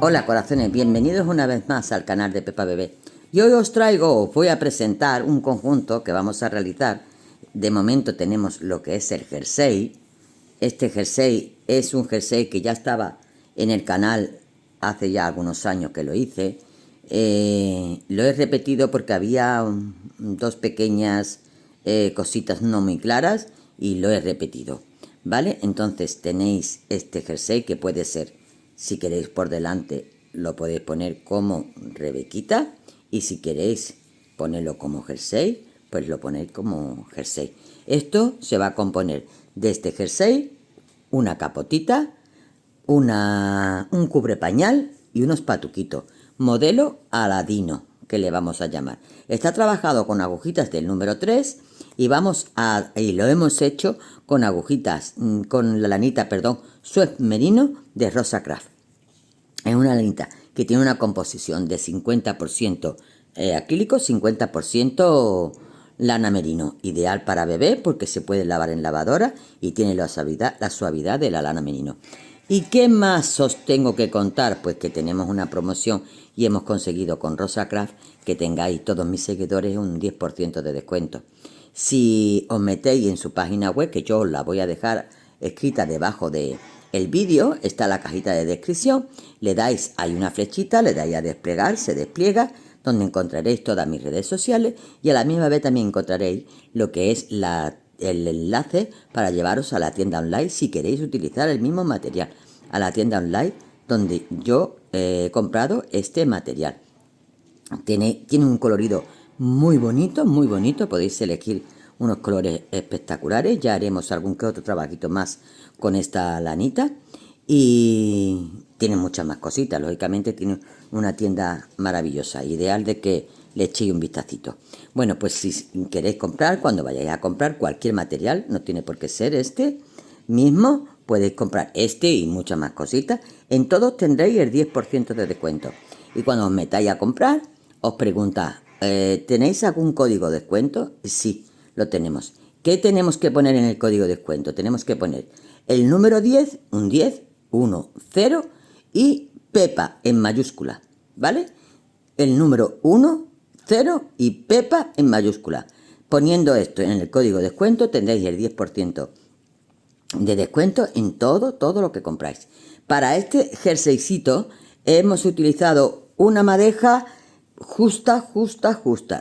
Hola corazones, bienvenidos una vez más al canal de Pepa Bebé. Y hoy os voy a presentar un conjunto que vamos a realizar. De momento tenemos lo que es el jersey. Este jersey es un jersey que ya estaba en el canal hace ya algunos años que lo hice. Lo he repetido porque había dos pequeñas cositas no muy claras y lo he repetido. ¿Vale? Entonces tenéis este jersey que puede ser, si queréis por delante, lo podéis poner como Rebequita. Y si queréis ponerlo como jersey, pues lo ponéis como jersey. Esto se va a componer de este jersey, una capotita, un cubre pañal y unos patuquitos. Modelo Aladino, que le vamos a llamar. Está trabajado con agujitas del número 3 y lo hemos hecho con agujitas, con la lanita, Swift Merino de Rosa Craft. Es una lanita que tiene una composición de 50% acrílico, 50% lana merino. Ideal para bebé porque se puede lavar en lavadora y tiene la suavidad de la lana merino. ¿Y qué más os tengo que contar? Pues que tenemos una promoción y hemos conseguido con Rosa Craft que tengáis todos mis seguidores un 10% de descuento. Si os metéis en su página web, que yo os la voy a dejar escrita debajo de el vídeo, está la cajita de descripción, le dais, hay una flechita, le dais a desplegar, se despliega, donde encontraréis todas mis redes sociales y a la misma vez también encontraréis lo que es el enlace para llevaros a la tienda online si queréis utilizar el mismo material, a la tienda online donde yo he comprado este material. Tiene un colorido muy bonito, podéis elegir unos colores espectaculares. Ya haremos algún que otro trabajito más con esta lanita y tiene muchas más cositas. Lógicamente tiene una tienda maravillosa, ideal de que le echéis un vistacito. Bueno, pues si queréis comprar, cuando vayáis a comprar cualquier material, no tiene por qué ser este mismo, podéis comprar este y muchas más cositas. En todos tendréis el 10% de descuento. Y cuando os metáis a comprar, os pregunta, ¿tenéis algún código de descuento? Sí, lo tenemos. ¿Qué tenemos que poner en el código de descuento? Tenemos que poner el número 10, un 10, 1, 0 y Pepa en mayúscula, ¿vale? El número 1, 0 y Pepa en mayúscula. Poniendo esto en el código de descuento tendréis el 10% de descuento en todo lo que compráis. Para este jerseycito hemos utilizado una madeja justa.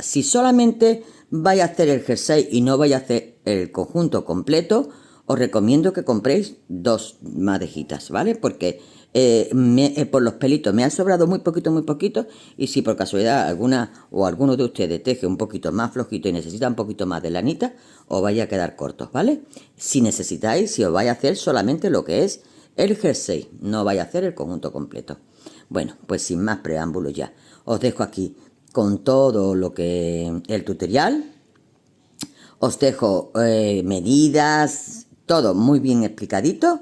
Si solamente vais a hacer el jersey y no vais a hacer el conjunto completo, os recomiendo que compréis dos madejitas, ¿vale? Porque por los pelitos me han sobrado muy poquito, y si por casualidad alguno de ustedes teje un poquito más flojito y necesita un poquito más de lanita, os vaya a quedar cortos, ¿vale? Si os vais a hacer solamente lo que es el jersey, no vais a hacer el conjunto completo. Bueno, pues sin más preámbulos ya, os dejo aquí con todo lo que el tutorial. Os dejo medidas, todo muy bien explicadito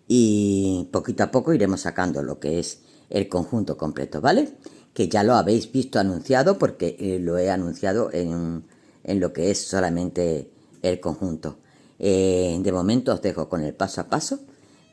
y poquito a poco iremos sacando lo que es el conjunto completo, ¿vale? Que ya lo habéis visto anunciado porque lo he anunciado en lo que es solamente el conjunto. De momento os dejo con el paso a paso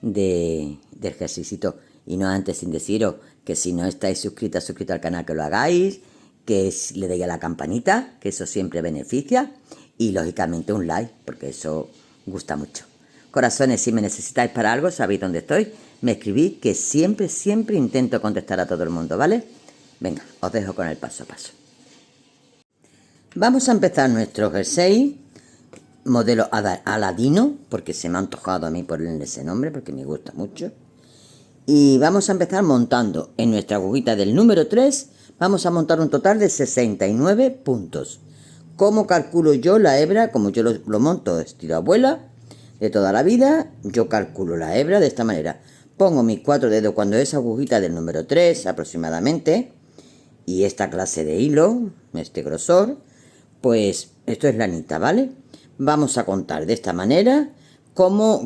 del ejercicio y no antes sin deciros que si no estáis suscrito al canal que lo hagáis, que le deis a la campanita, que eso siempre beneficia, y lógicamente un like, porque eso gusta mucho. Corazones, si me necesitáis para algo, sabéis dónde estoy, me escribís, que siempre intento contestar a todo el mundo, ¿vale? Venga, os dejo con el paso a paso. Vamos a empezar nuestro jersey, modelo Aladino, porque se me ha antojado a mí ponerle ese nombre, porque me gusta mucho. Y vamos a empezar montando en nuestra agujita del número 3, vamos a montar un total de 69 puntos. ¿Cómo calculo yo la hebra? Como yo lo monto estilo abuela de toda la vida, yo calculo la hebra de esta manera. Pongo mis 4 dedos cuando es agujita del número 3 aproximadamente, y esta clase de hilo, este grosor, pues esto es lanita, ¿vale? Vamos a contar de esta manera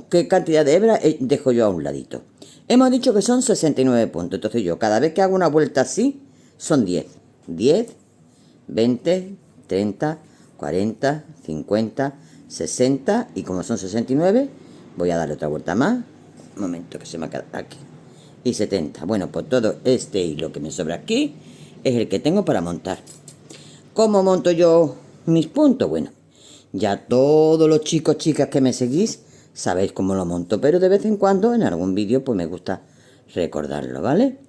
qué cantidad de hebra dejo yo a un ladito. Hemos dicho que son 69 puntos, entonces yo cada vez que hago una vuelta así, son 10, 20, 30, 40, 50, 60 y como son 69, voy a darle otra vuelta más. Un momento que se me ha quedado aquí. y 70. Bueno, pues todo este hilo que me sobra aquí es el que tengo para montar. ¿Cómo monto yo mis puntos? Bueno, ya todos los chicos, chicas que me seguís, sabéis cómo lo monto, pero de vez en cuando en algún vídeo pues me gusta recordarlo, ¿vale?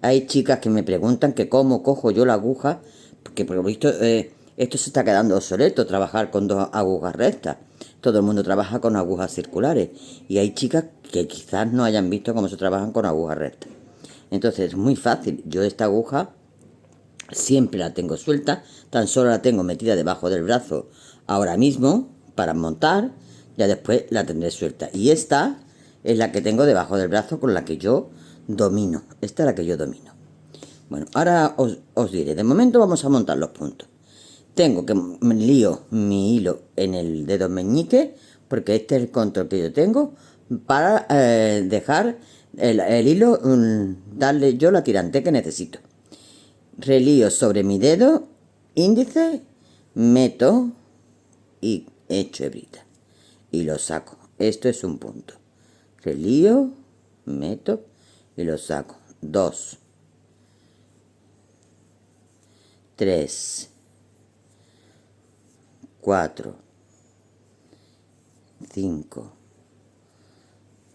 Hay chicas que me preguntan que cómo cojo yo la aguja, porque por lo visto esto se está quedando obsoleto, trabajar con dos agujas rectas. Todo el mundo trabaja con agujas circulares y hay chicas que quizás no hayan visto cómo se trabajan con agujas rectas. Entonces es muy fácil. Yo esta aguja siempre la tengo suelta, tan solo la tengo metida debajo del brazo ahora mismo para montar, ya después la tendré suelta. Y esta es la que tengo debajo del brazo con la que yo domino. Esta es la que yo domino. Bueno, ahora os diré. De momento vamos a montar los puntos. Tengo que lío mi hilo en el dedo meñique, porque este es el control que yo tengo, para dejar el hilo, darle yo la tirante que necesito. Relío sobre mi dedo índice, meto y echo hebrita. Y lo saco. Esto es un punto. Relío, meto y lo saco. 2, 3, 4, 5,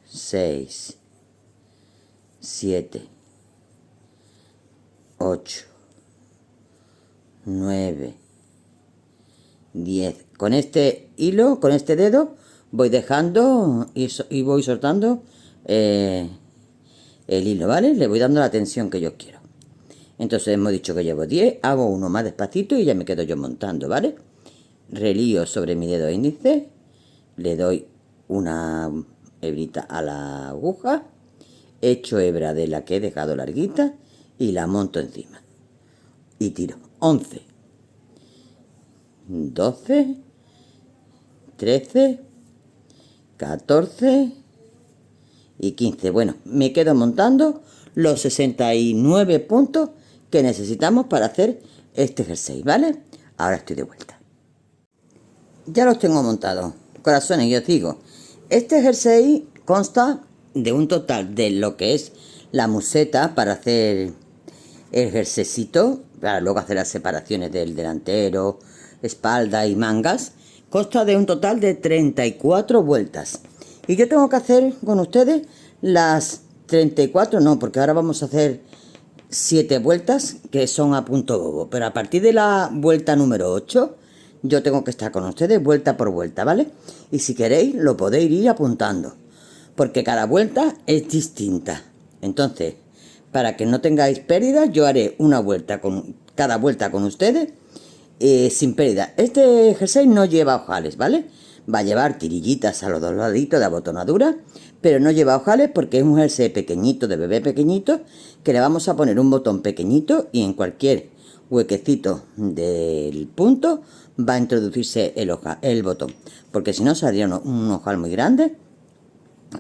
6, 7, 8, 9, 10. Con este hilo, con este dedo, voy dejando y voy soltando el hilo, ¿vale? Le voy dando la tensión que yo quiero. Entonces hemos dicho que llevo 10, hago uno más despacito y ya me quedo yo montando, ¿vale? Relío sobre mi dedo índice, le doy una hebrita a la aguja, echo hebra de la que he dejado larguita y la monto encima. Y tiro 11, 12, 13, 14 y 15. Bueno, me quedo montando los 69 puntos que necesitamos para hacer este jersey, ¿vale? Ahora estoy de vuelta. Ya los tengo montados, corazones, y os digo, este jersey consta de un total de lo que es la museta para hacer el jerseycito, para luego hacer las separaciones del delantero, espalda y mangas, consta de un total de 34 vueltas. Y yo tengo que hacer con ustedes las 34, no, porque ahora vamos a hacer 7 vueltas que son a punto bobo, pero a partir de la vuelta número 8 yo tengo que estar con ustedes vuelta por vuelta, ¿vale? Y si queréis lo podéis ir apuntando, porque cada vuelta es distinta. Entonces, para que no tengáis pérdidas, yo haré una vuelta con cada vuelta con ustedes sin pérdida. Este jersey no lleva ojales, ¿vale? Va a llevar tirillitas a los dos laditos de abotonadura, pero no lleva ojales porque es un jersey pequeñito, de bebé pequeñito, que le vamos a poner un botón pequeñito y en cualquier huequecito del punto va a introducirse el botón, porque si no saldría un ojal muy grande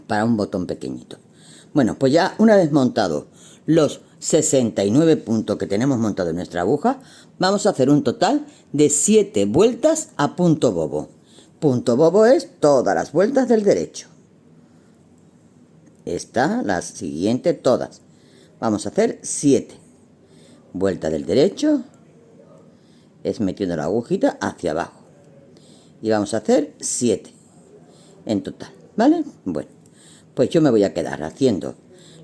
para un botón pequeñito. Bueno, pues ya una vez montados los 69 puntos que tenemos montados en nuestra aguja, vamos a hacer un total de 7 vueltas a punto bobo. Punto bobo es todas las vueltas del derecho. Esta, las siguientes, todas. Vamos a hacer 7. Vuelta del derecho es metiendo la agujita hacia abajo. Y vamos a hacer 7 en total, ¿vale? Bueno, pues yo me voy a quedar haciendo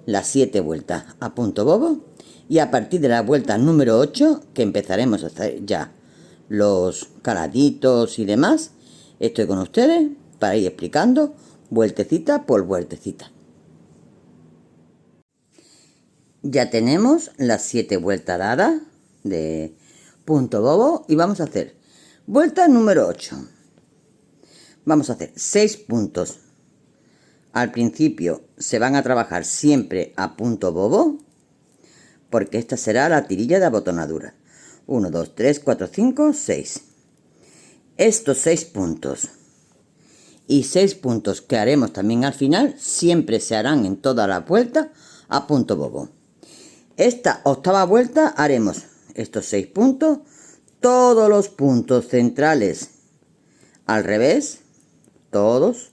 las 7 vueltas a punto bobo y a partir de la vuelta número 8, que empezaremos a hacer ya los caladitos y demás, estoy con ustedes para ir explicando vueltecita por vueltecita. Ya tenemos las 7 vueltas dadas de punto bobo y vamos a hacer vuelta número 8. Vamos a hacer 6 puntos. Al principio se van a trabajar siempre a punto bobo, porque esta será la tirilla de abotonadura. 1, 2, 3, 4, 5, 6. Estos 6 puntos y 6 puntos que haremos también al final siempre se harán en toda la vuelta a punto bobo. Esta octava vuelta haremos estos 6 puntos, todos los puntos centrales al revés, todos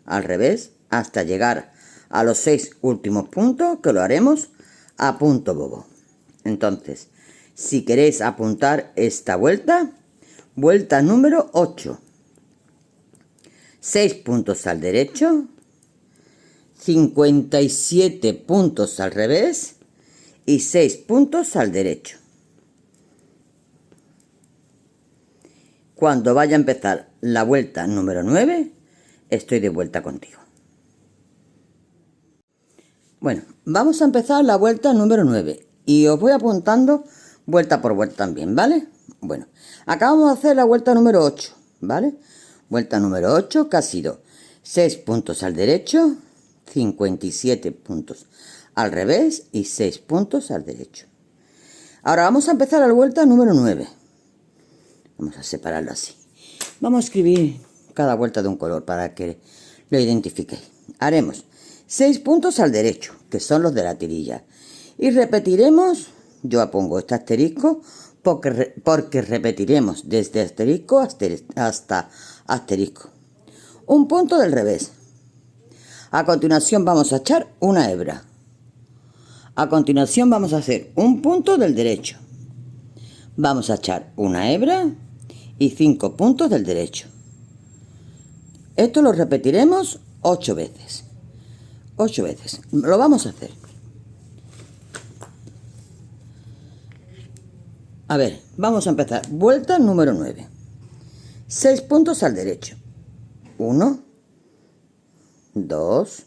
al revés, hasta llegar a los 6 últimos puntos, que lo haremos a punto bobo. Entonces, si queréis apuntar esta vuelta, vuelta número 8. 6 puntos al derecho, 57 puntos al revés y 6 puntos al derecho. Cuando vaya a empezar la vuelta número 9, estoy de vuelta contigo. Bueno, vamos a empezar la vuelta número 9 y os voy apuntando vuelta por vuelta también, ¿vale? Bueno, acá vamos a hacer la vuelta número 8, ¿vale? Vuelta número 8, que ha sido 6 puntos al derecho, 57 puntos al revés y 6 puntos al derecho. Ahora vamos a empezar la vuelta número 9. Vamos a separarlo así. Vamos a escribir cada vuelta de un color para que lo identifiquéis. Haremos 6 puntos al derecho, que son los de la tirilla. Y repetiremos, yo pongo este asterisco, porque repetiremos desde asterisco hasta asterisco. Un punto del revés. A continuación vamos a echar una hebra. A continuación vamos a hacer un punto del derecho. Vamos a echar una hebra y 5 puntos del derecho. Esto lo repetiremos 8 veces. 8 veces. Lo vamos a hacer. A ver, vamos a empezar. Vuelta número 9. 6 puntos al derecho. 1, 2,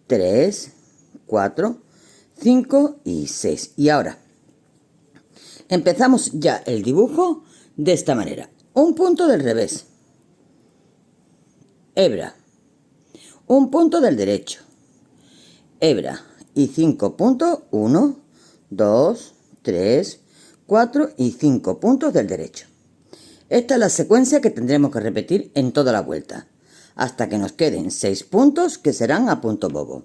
3, 4, 5 y 6. Y ahora empezamos ya el dibujo de esta manera. Un punto del revés. Hebra. Un punto del derecho. Hebra. Y 5 puntos. 1, 2, 3, 4 y 5 puntos del derecho. Esta es la secuencia que tendremos que repetir en toda la vuelta, hasta que nos queden 6 puntos que serán a punto bobo.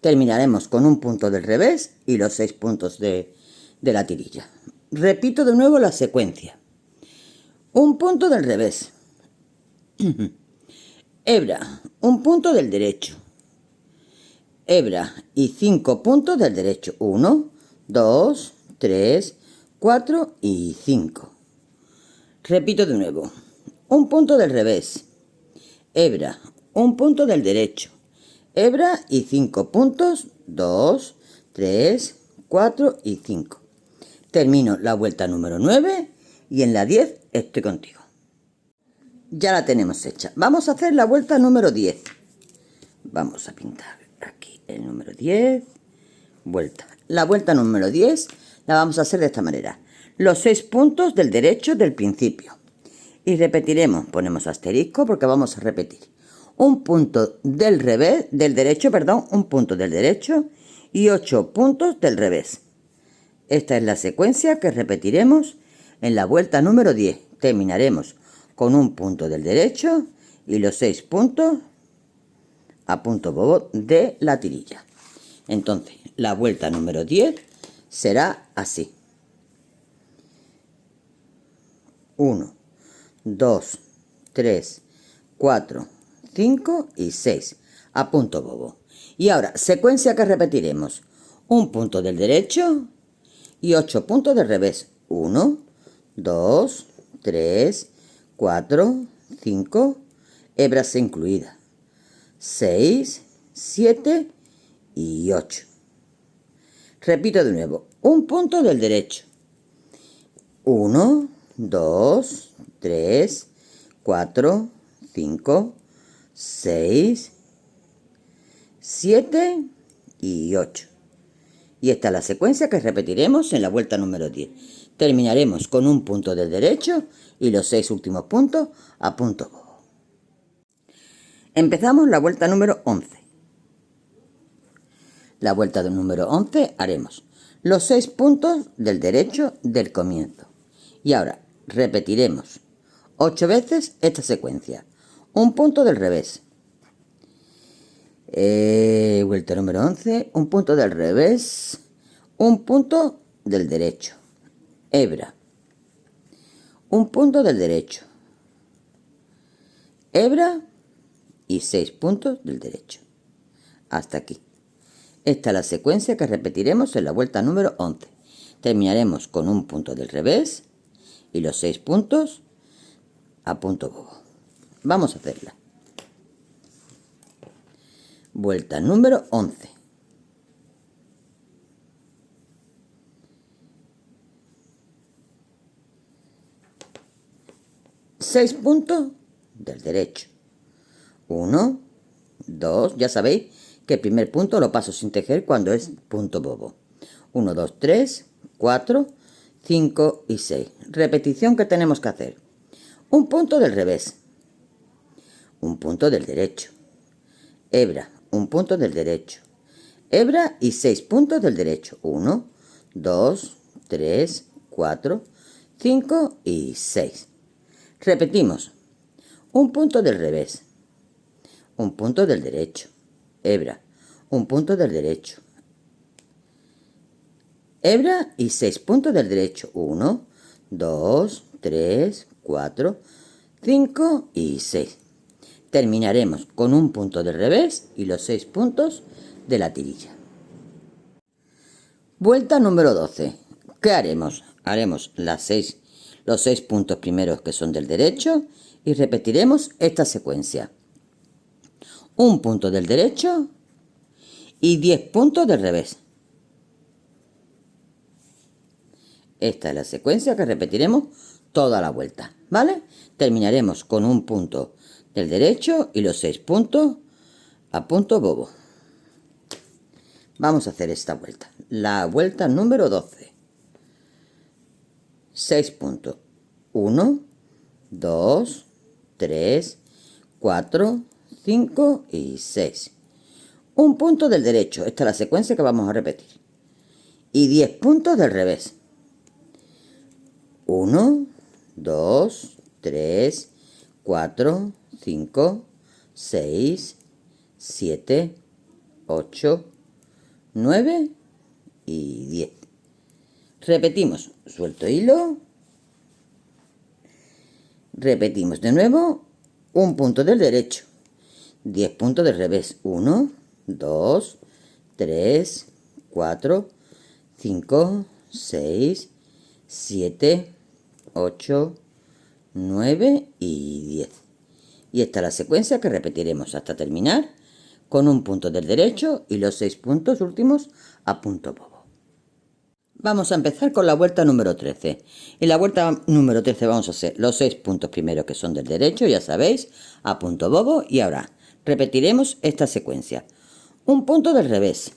Terminaremos con un punto del revés y los 6 puntos de la tirilla. Repito de nuevo la secuencia. Un punto del revés. Hebra, un punto del derecho. Hebra y 5 puntos del derecho. 1, 2, 3, 4 y 5. Repito de nuevo. Un punto del revés. Hebra, un punto del derecho. Hebra y 5 puntos. 2, 3, 4 y 5. Termino la vuelta número 9 y en la 10 estoy contigo. Ya la tenemos hecha. Vamos a hacer la vuelta número 10. Vamos a pintar aquí el número 10. Vuelta. La vuelta número 10 la vamos a hacer de esta manera. Los 6 puntos del derecho del principio. Y repetiremos, ponemos asterisco porque vamos a repetir. Un punto del revés, del derecho, perdón, un punto del derecho y 8 puntos del revés. Esta es la secuencia que repetiremos en la vuelta número 10. Terminaremos con un punto del derecho y los 6 puntos a punto bobo de la tirilla. Entonces, la vuelta número 10 será así. 1, 2, 3, 4, 5 y 6 a punto bobo. Y ahora, secuencia que repetiremos. Un punto del derecho y 8 puntos del revés. 1, 2, 3, 4, 5, hebras incluidas. 6, 7 y 8. Repito de nuevo. Un punto del derecho. 1, 2, 3, 4, 5, 6, 7 y 8. Y esta es la secuencia que repetiremos en la vuelta número 10. Terminaremos con un punto del derecho y los 6 últimos puntos a punto bobo. Empezamos la vuelta número 11. La vuelta del número 11 haremos los 6 puntos del derecho del comienzo. Y ahora repetiremos 8 veces esta secuencia. Un punto del revés. Vuelta número 11. Un punto del revés. Un punto del derecho. Hebra. Un punto del derecho. Hebra y 6 puntos del derecho. hasta aquí. Esta es la secuencia que repetiremos en la vuelta número 11. Terminaremos con un punto del revés y los 6 puntos a punto bobo. Vamos a hacerla. Vuelta número 11. Seis puntos del derecho. 1, 2, ya sabéis que el primer punto lo paso sin tejer cuando es punto bobo. 1, 2, 3, 4, 5 y 6. Repetición que tenemos que hacer. Un punto del revés. Un punto del derecho. Hebra, un punto del derecho. Hebra y 6 puntos del derecho. 1, 2, 3, 4, 5 y 6. Repetimos. Un punto del revés. Un punto del derecho. Hebra, un punto del derecho. Hebra y 6 puntos del derecho. 1, 2, 3, 4, 5 y 6. Terminaremos con un punto del revés y los 6 puntos de la tirilla. Vuelta número 12. ¿Qué haremos? Haremos los 6 puntos primeros que son del derecho y repetiremos esta secuencia. Un punto del derecho y 10 puntos del revés. Esta es la secuencia que repetiremos toda la vuelta, ¿vale? Terminaremos con un punto del derecho y los 6 puntos a punto bobo. Vamos a hacer esta vuelta. La vuelta número 12. 6 puntos. 1, 2, 3, 4, 5 y 6. Un punto del derecho. Esta es la secuencia que vamos a repetir. Y 10 puntos del revés. 1, 2, 3, 4, 5, 6, 7, 8, 9 y 10. Repetimos. Suelto hilo. Repetimos de nuevo. Un punto del derecho. 10 puntos del revés. 1, 2, 3, 4, 5, 6, 7, 8, 9 y 10. Y esta es la secuencia que repetiremos hasta terminar con un punto del derecho y los 6 puntos últimos a punto bobo. Vamos a empezar con la vuelta número 13. En la vuelta número 13 vamos a hacer los 6 puntos primeros que son del derecho, ya sabéis, a punto bobo. Y ahora repetiremos esta secuencia. Un punto del revés.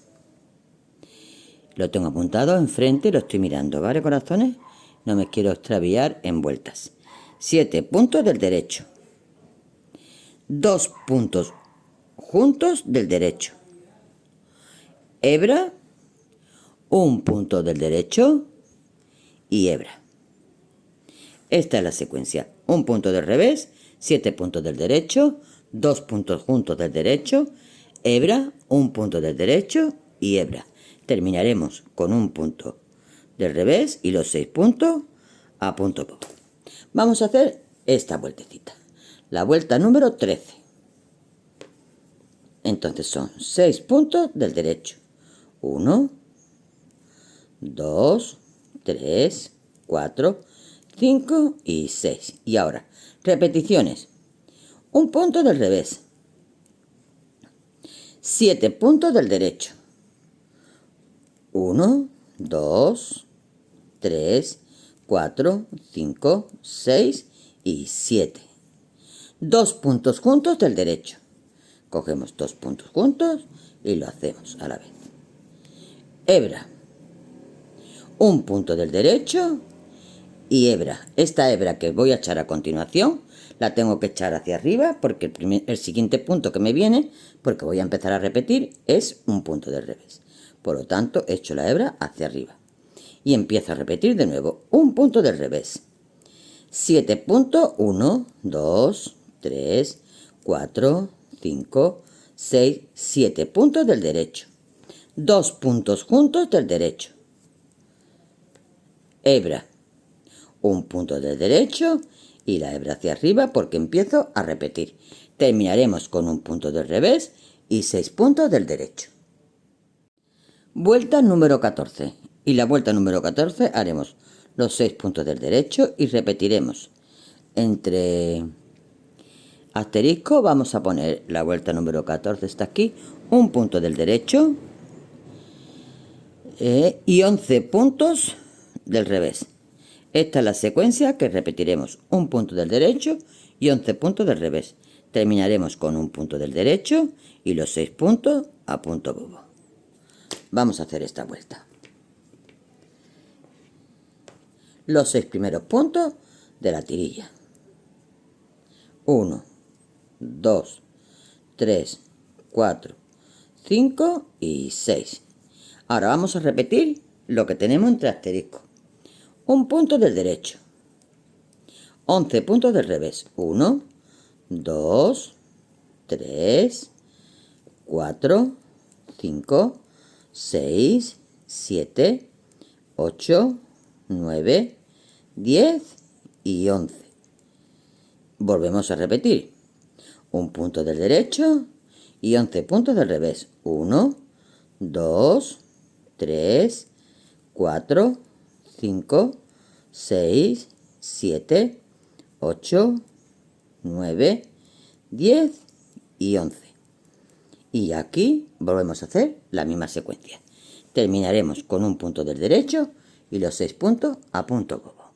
Lo tengo apuntado enfrente y lo estoy mirando, ¿vale, corazones? No me quiero extraviar en vueltas. 7 puntos del derecho. 2 puntos juntos del derecho. Hebra, un punto del derecho y hebra. Esta es la secuencia. Un punto del revés, 7 puntos del derecho, 2 puntos juntos del derecho, hebra, un punto del derecho y hebra. Terminaremos con un punto del revés y los 6 puntos a punto bobo. Vamos a hacer esta vueltecita. La vuelta número 13. Entonces son 6 puntos del derecho. 1, 2, 3, 4, 5 y 6. Y ahora, repeticiones. Un punto del revés. 7 puntos del derecho. 1, 2, 3, 4, 5, 6 y 7. 2 puntos juntos del derecho. Cogemos 2 puntos juntos y lo hacemos a la vez. Hebra. Un punto del derecho y hebra. Esta hebra que voy a echar a continuación la tengo que echar hacia arriba porque el siguiente punto que me viene, porque voy a empezar a repetir, es un punto del revés. Por lo tanto, echo la hebra hacia arriba. Y empiezo a repetir de nuevo. Un punto del revés. 7 puntos. 1, 2, 3, 4, 5, 6, 7 puntos del derecho. 2 puntos juntos del derecho. Hebra. Un punto del derecho y la hebra hacia arriba porque empiezo a repetir. Terminaremos con un punto del revés y 6 puntos del derecho. Vuelta número 14. Y la vuelta número 14 haremos los 6 puntos del derecho y repetiremos. Entre asterisco vamos a poner la vuelta número 14, está aquí, un punto del derecho y 11 puntos del revés. Esta es la secuencia que repetiremos, un punto del derecho y 11 puntos del revés. Terminaremos con un punto del derecho y los 6 puntos a punto bobo. Vamos a hacer esta vuelta. Los 6 primeros puntos de la tirilla. 1, 2, 3, 4, 5 y 6. Ahora vamos a repetir lo que tenemos entre asteriscos. Un punto del derecho. 11 puntos del revés. 1, 2, 3, 4, 5, 6, 7, 8, 9, 10 y 11. Volvemos a repetir. Un punto del derecho y 11 puntos del revés. 1, 2, 3, 4, 5, 6, 7, 8, 9, 10 y 11. Y aquí volvemos a hacer la misma secuencia. Terminaremos con un punto del derecho y los 6 puntos a punto bobo.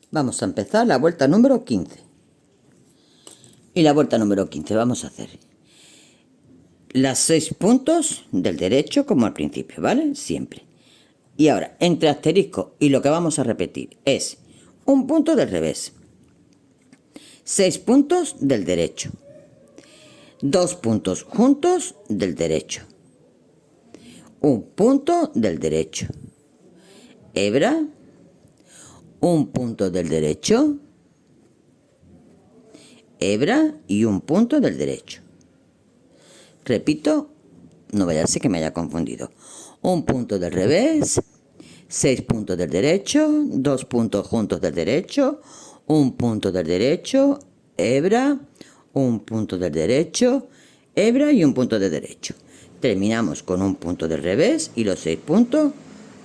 Vamos a empezar la vuelta número 15. Y la vuelta número 15 vamos a hacer las 6 puntos del derecho como al principio, ¿vale? Siempre. Y ahora, entre asterisco y lo que vamos a repetir es un punto del revés, 6 puntos del derecho, 2 puntos juntos del derecho, un punto del derecho, hebra, un punto del derecho, hebra y un punto del derecho. Repito, no vaya a ser que me haya confundido. Un punto del revés, 6 puntos del derecho, 2 puntos juntos del derecho, un punto del derecho, hebra, un punto del derecho, hebra y un punto del derecho. Terminamos con un punto del revés y los 6 puntos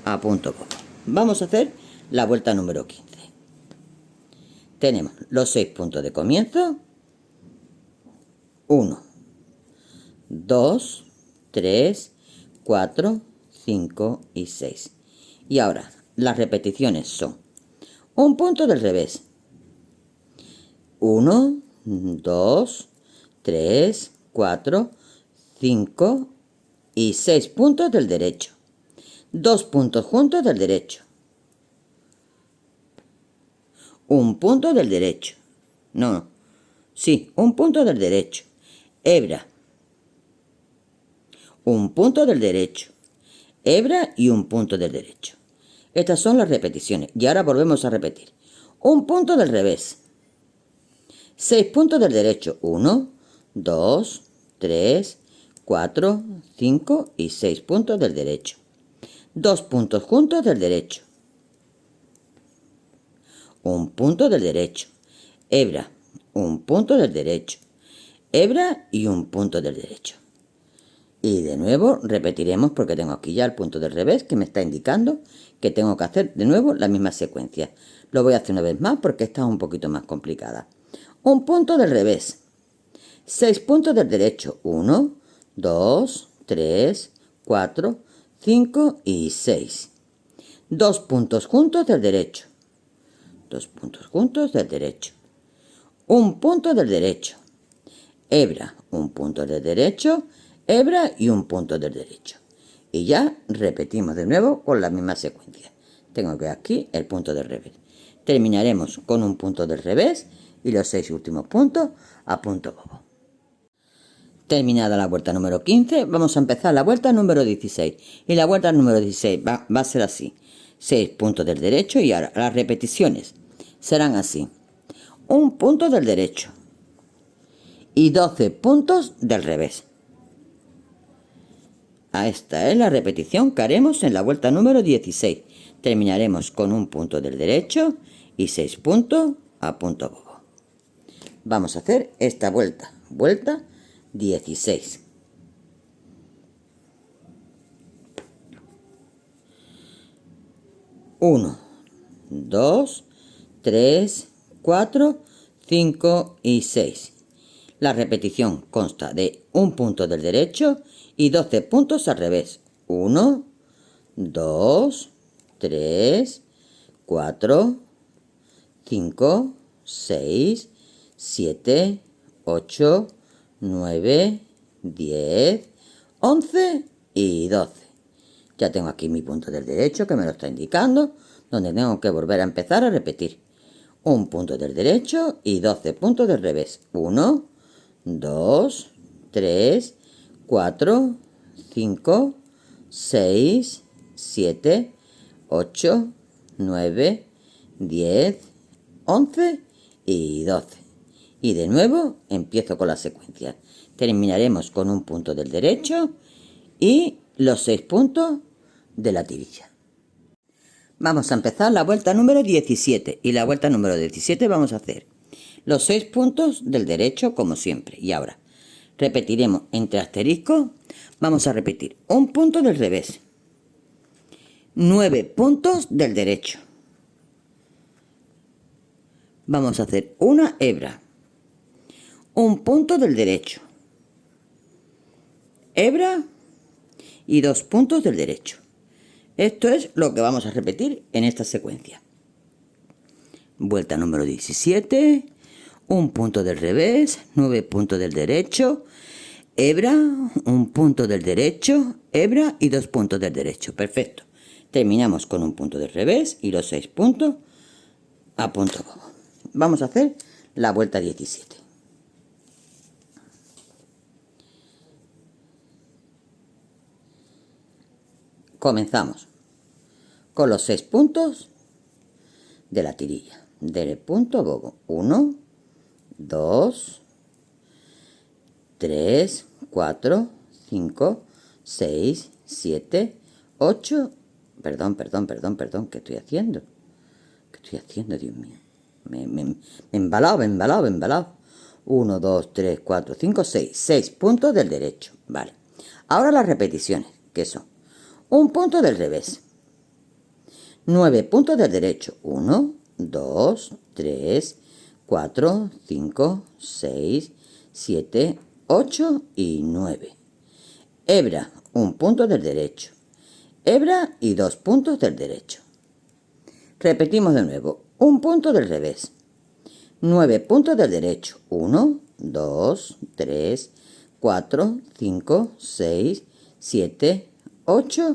a punto bobo. Vamos a hacer la vuelta número 15. Tenemos los 6 puntos de comienzo. 1, 2, 3, 4, 5 y 6. Y ahora, las repeticiones son un punto del revés. 1, 2, 3, 4, 5 y 6 puntos del derecho. 2 puntos juntos del derecho. Un punto del derecho. Un punto del derecho. Hebra. Un punto del derecho. Hebra y un punto del derecho. Estas son las repeticiones. Y ahora volvemos a repetir. Un punto del revés. 6 puntos del derecho. 1, 2, 3, 4, 5 y 6 puntos del derecho. 2 puntos juntos del derecho. Un punto del derecho. Hebra. Un punto del derecho. Hebra y un punto del derecho. Y de nuevo repetiremos porque tengo aquí ya el punto del revés que me está indicando que tengo que hacer de nuevo la misma secuencia. Lo voy a hacer una vez más porque esta es un poquito más complicada. Un punto del revés. 6 puntos del derecho. 1, 2, 3, 4, 5 y 6. 2 puntos juntos del derecho. 2 puntos juntos del derecho. Un punto del derecho. Hebra, un punto del derecho, hebra y un punto del derecho. Y ya repetimos de nuevo con la misma secuencia. Tengo que aquí el punto del revés. Terminaremos con un punto del revés y los 6 últimos puntos a punto bobo. Terminada la vuelta número 15, vamos a empezar la vuelta número 16. Y la vuelta número 16 va a ser así. 6 puntos del derecho y ahora las repeticiones serán así. Un punto del derecho y 12 puntos del revés. Esta es la repetición que haremos en la vuelta número 16. Terminaremos con un punto del derecho y 6 puntos a punto bobo. Vamos a hacer esta vuelta. Vuelta 16. 1, 2, 3, 4, 5 y 6. La repetición consta de un punto del derecho y 12 puntos al revés. 1, 2, 3, 4, 5, 6, 7, 8, 9, 10, 11 y 12. Ya tengo aquí mi punto del derecho que me lo está indicando, donde tengo que volver a empezar a repetir. Un punto del derecho y 12 puntos del revés. 1, 2, 3, 4, 5, 6, 7, 8, 9, 10, 11 y 12. Y de nuevo empiezo con la secuencia. Terminaremos con un punto del derecho y los 6 puntos de la tirilla. Vamos a empezar la vuelta número 17. Y la vuelta número 17 vamos a hacer los 6 puntos del derecho como siempre. Y ahora repetiremos entre asteriscos. Vamos a repetir un punto del revés, 9 puntos del derecho. Vamos a hacer una hebra, un punto del derecho, hebra y 2 puntos del derecho. Esto es lo que vamos a repetir en esta secuencia. Vuelta número 17, un punto del revés, 9 puntos del derecho, hebra, un punto del derecho, hebra y 2 puntos del derecho. Perfecto. Terminamos con un punto del revés y los 6 puntos a punto bobo. Vamos a hacer la vuelta 17. Comenzamos con los 6 puntos de la tirilla del punto bobo. 1, 2, 3, 4, 5, 6, 7, 8. Perdón, ¿qué estoy haciendo? ¿Qué estoy haciendo, Dios mío? Me he embalado. 1, 2, 3, 4, 5, 6. 6 puntos del derecho. Vale. Ahora las repeticiones, que son un punto del revés, 9 puntos del derecho. 1, 2, 3, 4, 5, 6, 7, 8 y 9. Hebra, un punto del derecho, hebra y 2 puntos del derecho. Repetimos de nuevo. Un punto del revés, 9 puntos del derecho. 1, 2, 3, 4, 5, 6, 7, 8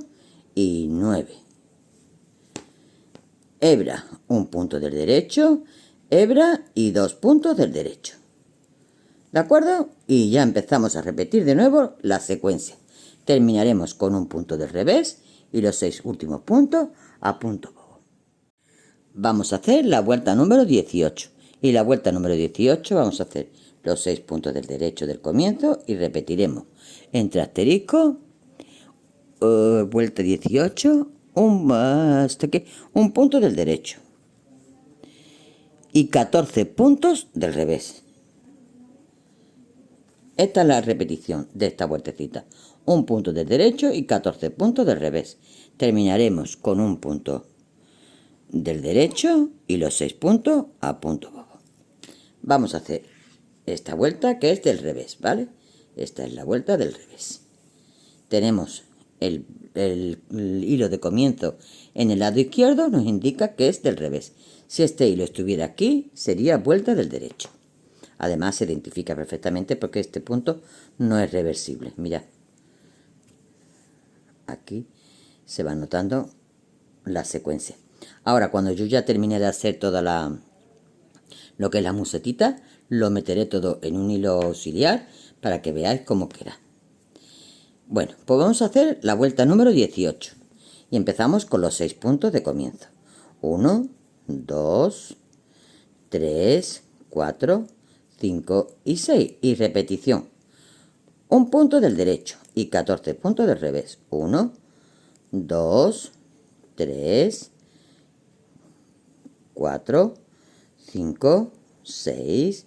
y 9. Hebra, un punto del derecho, hebra y 2 puntos del derecho. ¿De acuerdo? Y ya empezamos a repetir de nuevo la secuencia. Terminaremos con un punto del revés y los 6 últimos puntos a punto bobo. Vamos a hacer la vuelta número 18. Y la vuelta número 18 vamos a hacer los 6 puntos del derecho del comienzo y repetiremos entre asteriscos, vuelta 18, un punto del derecho y 14 puntos del revés. Esta es la repetición de esta vueltecita. Un punto del derecho y 14 puntos del revés. Terminaremos con un punto del derecho y los 6 puntos a punto bobo. Vamos a hacer esta vuelta que es del revés, ¿vale? Esta es la vuelta del revés. Tenemos el hilo de comienzo en el lado izquierdo, nos indica que es del revés. Si este hilo estuviera aquí, sería vuelta del derecho. Además se identifica perfectamente porque este punto no es reversible. Mirad, aquí se va notando la secuencia. Ahora, cuando yo ya termine de hacer toda lo que es la musetita, lo meteré todo en un hilo auxiliar para que veáis cómo queda. Bueno, pues vamos a hacer la vuelta número 18 y empezamos con los 6 puntos de comienzo. 1, 2, 3, 4, 5 y 6. Y repetición. Un punto del derecho y 14 puntos del revés. 1, 2, 3, 4, 5, 6,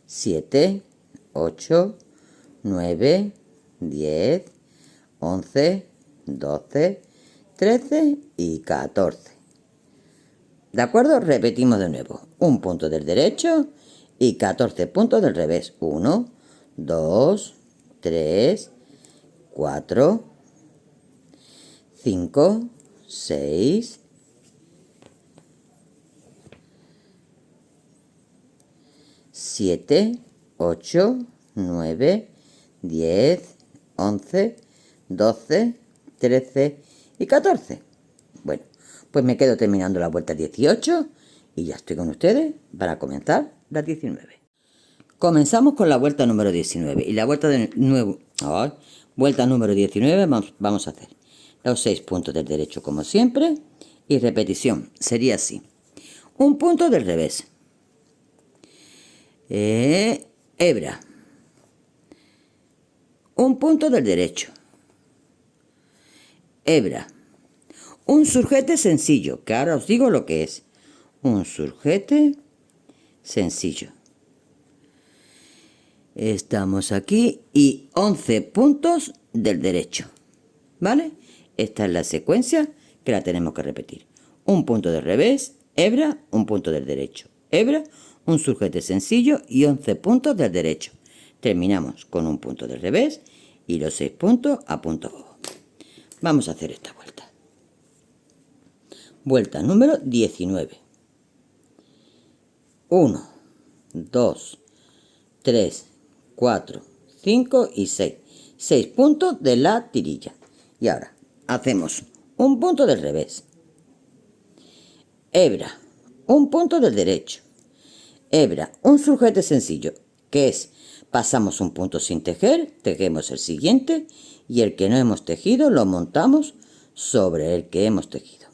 7, 8, 9, 10, 11, 12, 13 y 14. ¿De acuerdo? Repetimos de nuevo. Un punto del derecho y 14 puntos del revés. 1, 2, 3, 4, 5, 6, 7, 8, 9, 10, 11, 12, 13 y 14. Bueno, pues me quedo terminando la vuelta 18 y ya estoy con ustedes para comenzar la 19. Comenzamos con la vuelta número 19 y la vuelta de nuevo, vuelta número 19 vamos a hacer los 6 puntos del derecho como siempre y repetición sería así: un punto del revés, hebra, un punto del derecho, hebra, un surjete sencillo, que ahora os digo lo que es un surjete sencillo. Estamos aquí y 11 puntos del derecho, ¿vale? Esta es la secuencia que la tenemos que repetir. Un punto del revés, hebra, un punto del derecho, hebra, un surjete sencillo y 11 puntos del derecho. Terminamos con un punto del revés y los 6 puntos a punto bobo. Vamos a hacer esta vuelta. Vuelta número 19. 1, 2, 3, 4, 5 y 6. 6 puntos de la tirilla. Y ahora hacemos un punto del revés, hebra, un punto del derecho, hebra, un surjete sencillo, que es pasamos un punto sin tejer, tejemos el siguiente y el que no hemos tejido lo montamos sobre el que hemos tejido.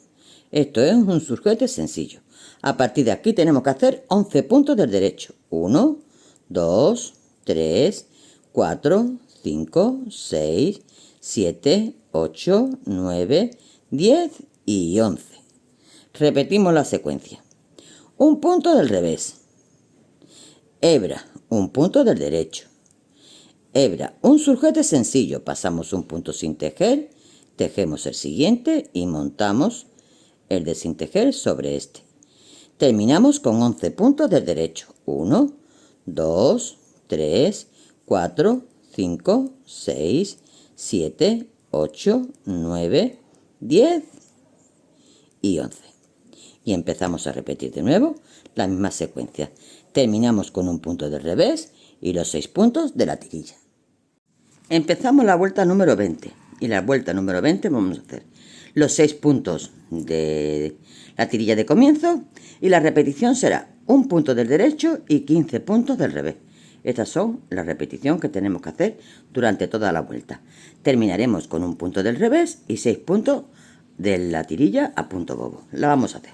Esto es un surjete sencillo. A partir de aquí tenemos que hacer 11 puntos del derecho. 1, 2, 3, 4, 5, 6, 7, 8, 9, 10 y 11. Repetimos la secuencia. Un punto del revés, hebra, un punto del derecho, hebra, un surjete sencillo, pasamos un punto sin tejer, tejemos el siguiente y montamos el de sin tejer sobre este. Terminamos con 11 puntos del derecho. 1, 2, 3, 4, 5, 6, 7, 8, 9, 10 y 11. Y empezamos a repetir de nuevo la misma secuencia. Terminamos con un punto del revés y los 6 puntos de la tirilla. Empezamos la vuelta número 20. Y la vuelta número 20 vamos a hacer los 6 puntos de la tirilla de comienzo y la repetición será un punto del derecho y 15 puntos del revés. Estas son las repeticiones que tenemos que hacer durante toda la vuelta. Terminaremos con un punto del revés y 6 puntos de la tirilla a punto bobo. La vamos a hacer.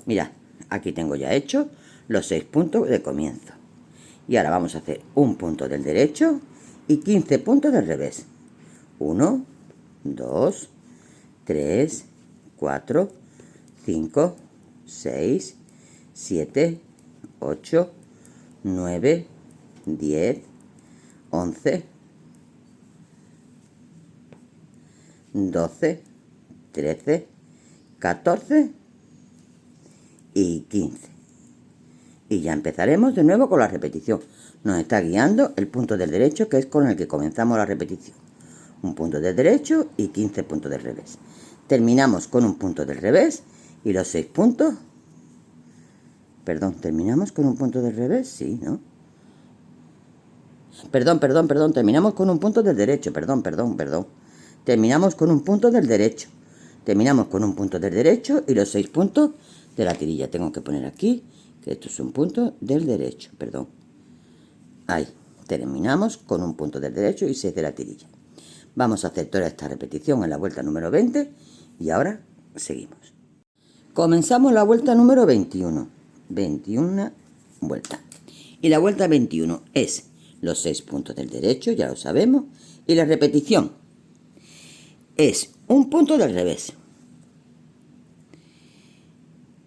Mirad, aquí tengo ya hecho los 6 puntos de comienzo. Y ahora vamos a hacer un punto del derecho y 15 puntos del revés. 1, 2, 3, 4, 5, 6, 7, 8, 9, 10, 11, 12, 13, 14 y 15. Y ya empezaremos de nuevo con la repetición. Nos está guiando el punto del derecho, que es con el que comenzamos la repetición. Un punto del derecho y 15 puntos del revés. Terminamos con un punto del revés y los 6 puntos. Perdón, ¿terminamos con un punto del revés? Sí, ¿no? Perdón, terminamos con un punto del derecho, perdón. Terminamos con un punto del derecho. Terminamos con un punto del derecho y los 6 puntos de la tirilla. Tengo que poner aquí que esto es un punto del derecho, perdón. Ahí, terminamos con un punto del derecho y 6 de la tirilla. Vamos a hacer toda esta repetición en la vuelta número 20 y ahora seguimos. Comenzamos la vuelta número 21. 21 vueltas. Y la vuelta 21 es los 6 puntos del derecho, ya lo sabemos, y la repetición es un punto del revés.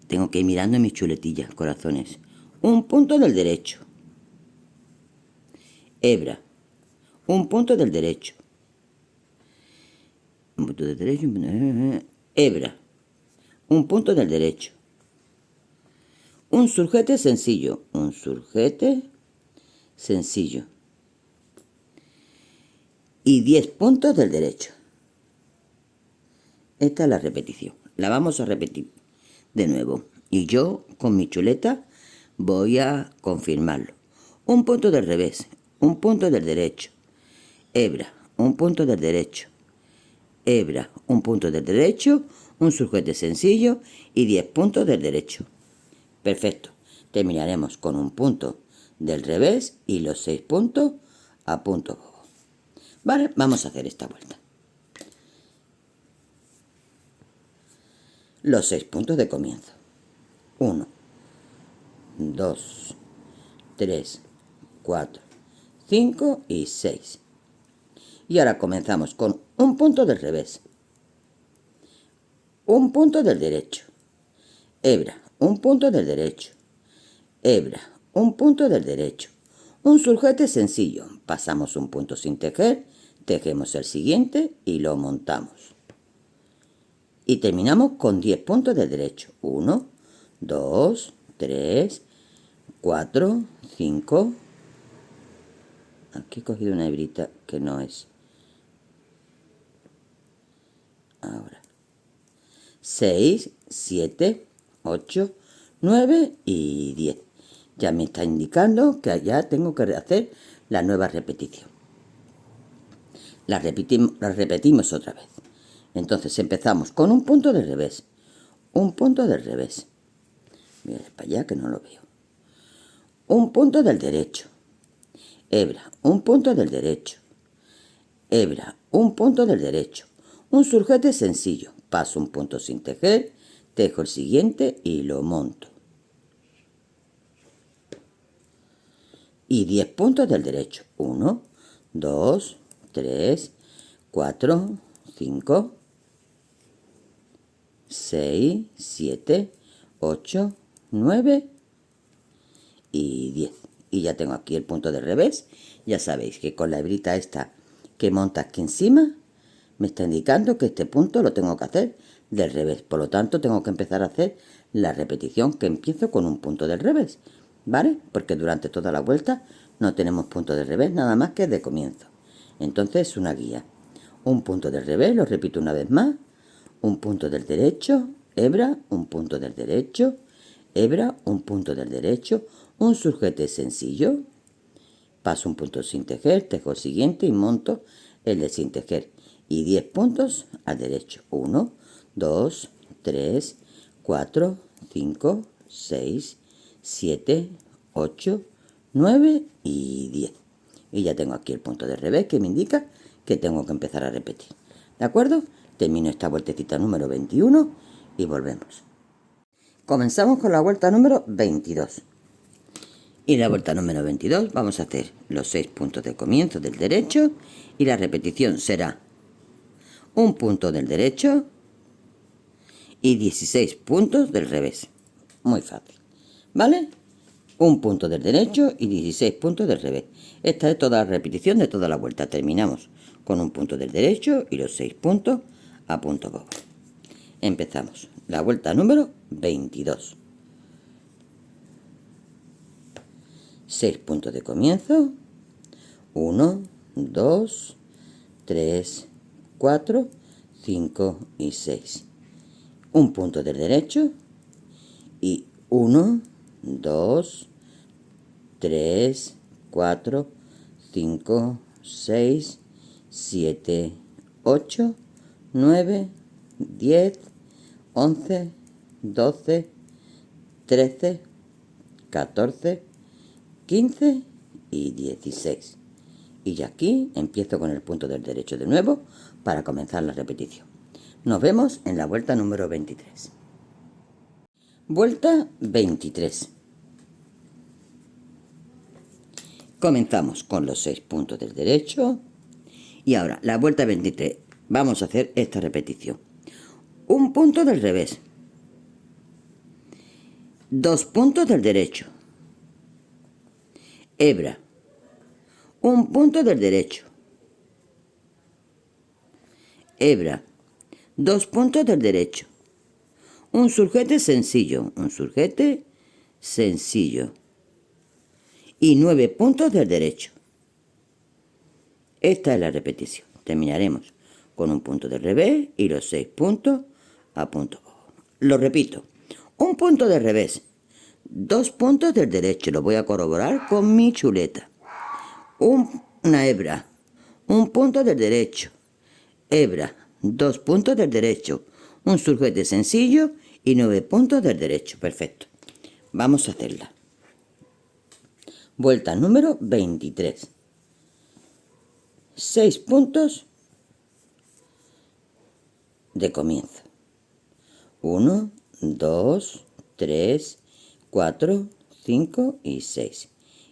Tengo que ir mirando mis chuletillas, corazones. Un punto del derecho. Hebra. Un punto del derecho. Un punto del derecho. Hebra. Un punto del derecho. un surjete sencillo, un surjete sencillo. Y 10 puntos del derecho. Esta es la repetición. La vamos a repetir de nuevo. Y yo, con mi chuleta, voy a confirmarlo. Un punto del revés, un punto del derecho. Hebra, un punto del derecho. Hebra, un punto del derecho, un surjete sencillo y 10 puntos del derecho. Perfecto. Terminaremos con un punto del revés y los 6 puntos a punto bobo. Vale, vamos a hacer esta vuelta. Los 6 puntos de comienzo. 1, 2, 3, 4, 5 y 6. Y ahora comenzamos con un punto del revés, un punto del derecho, hebra, un punto del derecho, hebra, un punto del derecho, un surjete sencillo, pasamos un punto sin tejer, tejemos el siguiente y lo montamos. Y terminamos con 10 puntos del derecho. 1, 2, 3, 4, 5. Aquí he cogido una hebrita que no es. Ahora. 6, 7, 8, 9 y 10. Ya me está indicando que ya tengo que hacer la nueva repetición. La repetimos otra vez. Entonces empezamos con un punto del revés. Un punto del revés. Voy a ir para allá que no lo veo. Un punto del derecho. Hebra, un punto del derecho. Hebra, un punto del derecho. Un surjete sencillo. Paso un punto sin tejer, tejo el siguiente y lo monto. Y 10 puntos del derecho. 1, 2, 3, 4, 5, 6, 7, 8, 9 y 10. Y ya tengo aquí el punto de revés. Ya sabéis que con la hebrita esta que monta aquí encima me está indicando que este punto lo tengo que hacer del revés. Por lo tanto, tengo que empezar a hacer la repetición que empiezo con un punto del revés. ¿Vale? Porque durante toda la vuelta no tenemos punto del revés, nada más que de comienzo. Entonces es una guía. Un punto del revés, lo repito una vez más. Un punto del derecho, hebra, un punto del derecho, hebra, un punto del derecho, un surjete sencillo. Paso un punto sin tejer, tejo el siguiente y monto el de sin tejer. Y 10 puntos al derecho. 1, 2, 3, 4, 5, 6, 7, 8, 9 y 10. Y ya tengo aquí el punto de revés que me indica que tengo que empezar a repetir. ¿De acuerdo? Termino esta vueltecita número 21 y volvemos. Comenzamos con la vuelta número 22. Y la vuelta número 22 vamos a hacer los 6 puntos de comienzo del derecho y la repetición será un punto del derecho y 16 puntos del revés. Muy fácil, ¿vale? Un punto del derecho y 16 puntos del revés. Esta es toda la repetición de toda la vuelta. Terminamos con un punto del derecho y los 6 puntos a punto bobo. Empezamos la vuelta número 22. 6 puntos de comienzo. 1, 2, 3, 4, 5 y 6. Un punto del derecho y 1, 2, 3, 4, 5, 6, 7, 8, 9, 10, 11, 12, 13, 14, 15 y 16. Y ya aquí empiezo con el punto del derecho de nuevo para comenzar la repetición. Nos vemos en la vuelta número 23. Vuelta 23. Comenzamos con los 6 puntos del derecho. Y ahora, la vuelta 23. Vamos a hacer esta repetición. Un punto del revés. 2 puntos del derecho. Hebra. Un punto del derecho. Hebra. 2 puntos del derecho. Un surjete sencillo. Un surjete sencillo y 9 puntos del derecho. Esta es la repetición. Terminaremos con un punto del revés y los 6 puntos a punto bobo. Lo repito. Un punto del revés, 2 puntos del derecho. Lo voy a corroborar con mi chuleta. Una hebra, un punto del derecho. Hebra, 2 puntos del derecho. Un surjete sencillo y 9 puntos del derecho. Perfecto. Vamos a hacerla. Vuelta número 23. 6 puntos de comienzo. 1, 2, 3, 4, 5 y 6.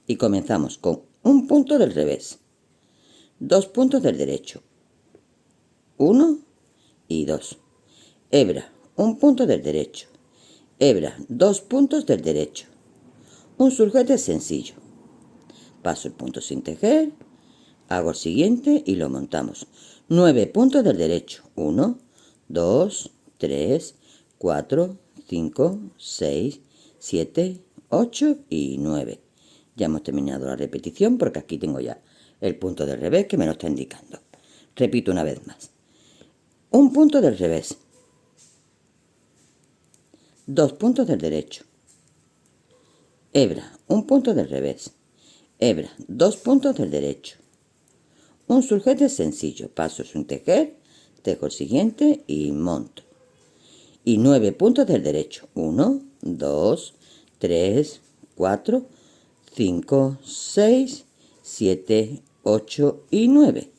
Y comenzamos con un punto del revés. 2 puntos del derecho. 1 y 2. Hebra, un punto del derecho. Hebra, 2 puntos del derecho. Un surjete sencillo. Paso el punto sin tejer. Hago el siguiente y lo montamos. 9 puntos del derecho. 1, 2, 3, 4, 5, 6, 7, 8 y 9. Ya hemos terminado la repetición porque aquí tengo ya el punto del revés que me lo está indicando. Repito una vez más. Un punto del revés. 2 puntos del derecho. Hebra, un punto del revés. Hebra, 2 puntos del derecho. Un surjete sencillo. Paso sin tejer, tejo el siguiente y monto. Y 9 puntos del derecho. 1, 2, 3, 4, 5, 6, 7, 8 y 9.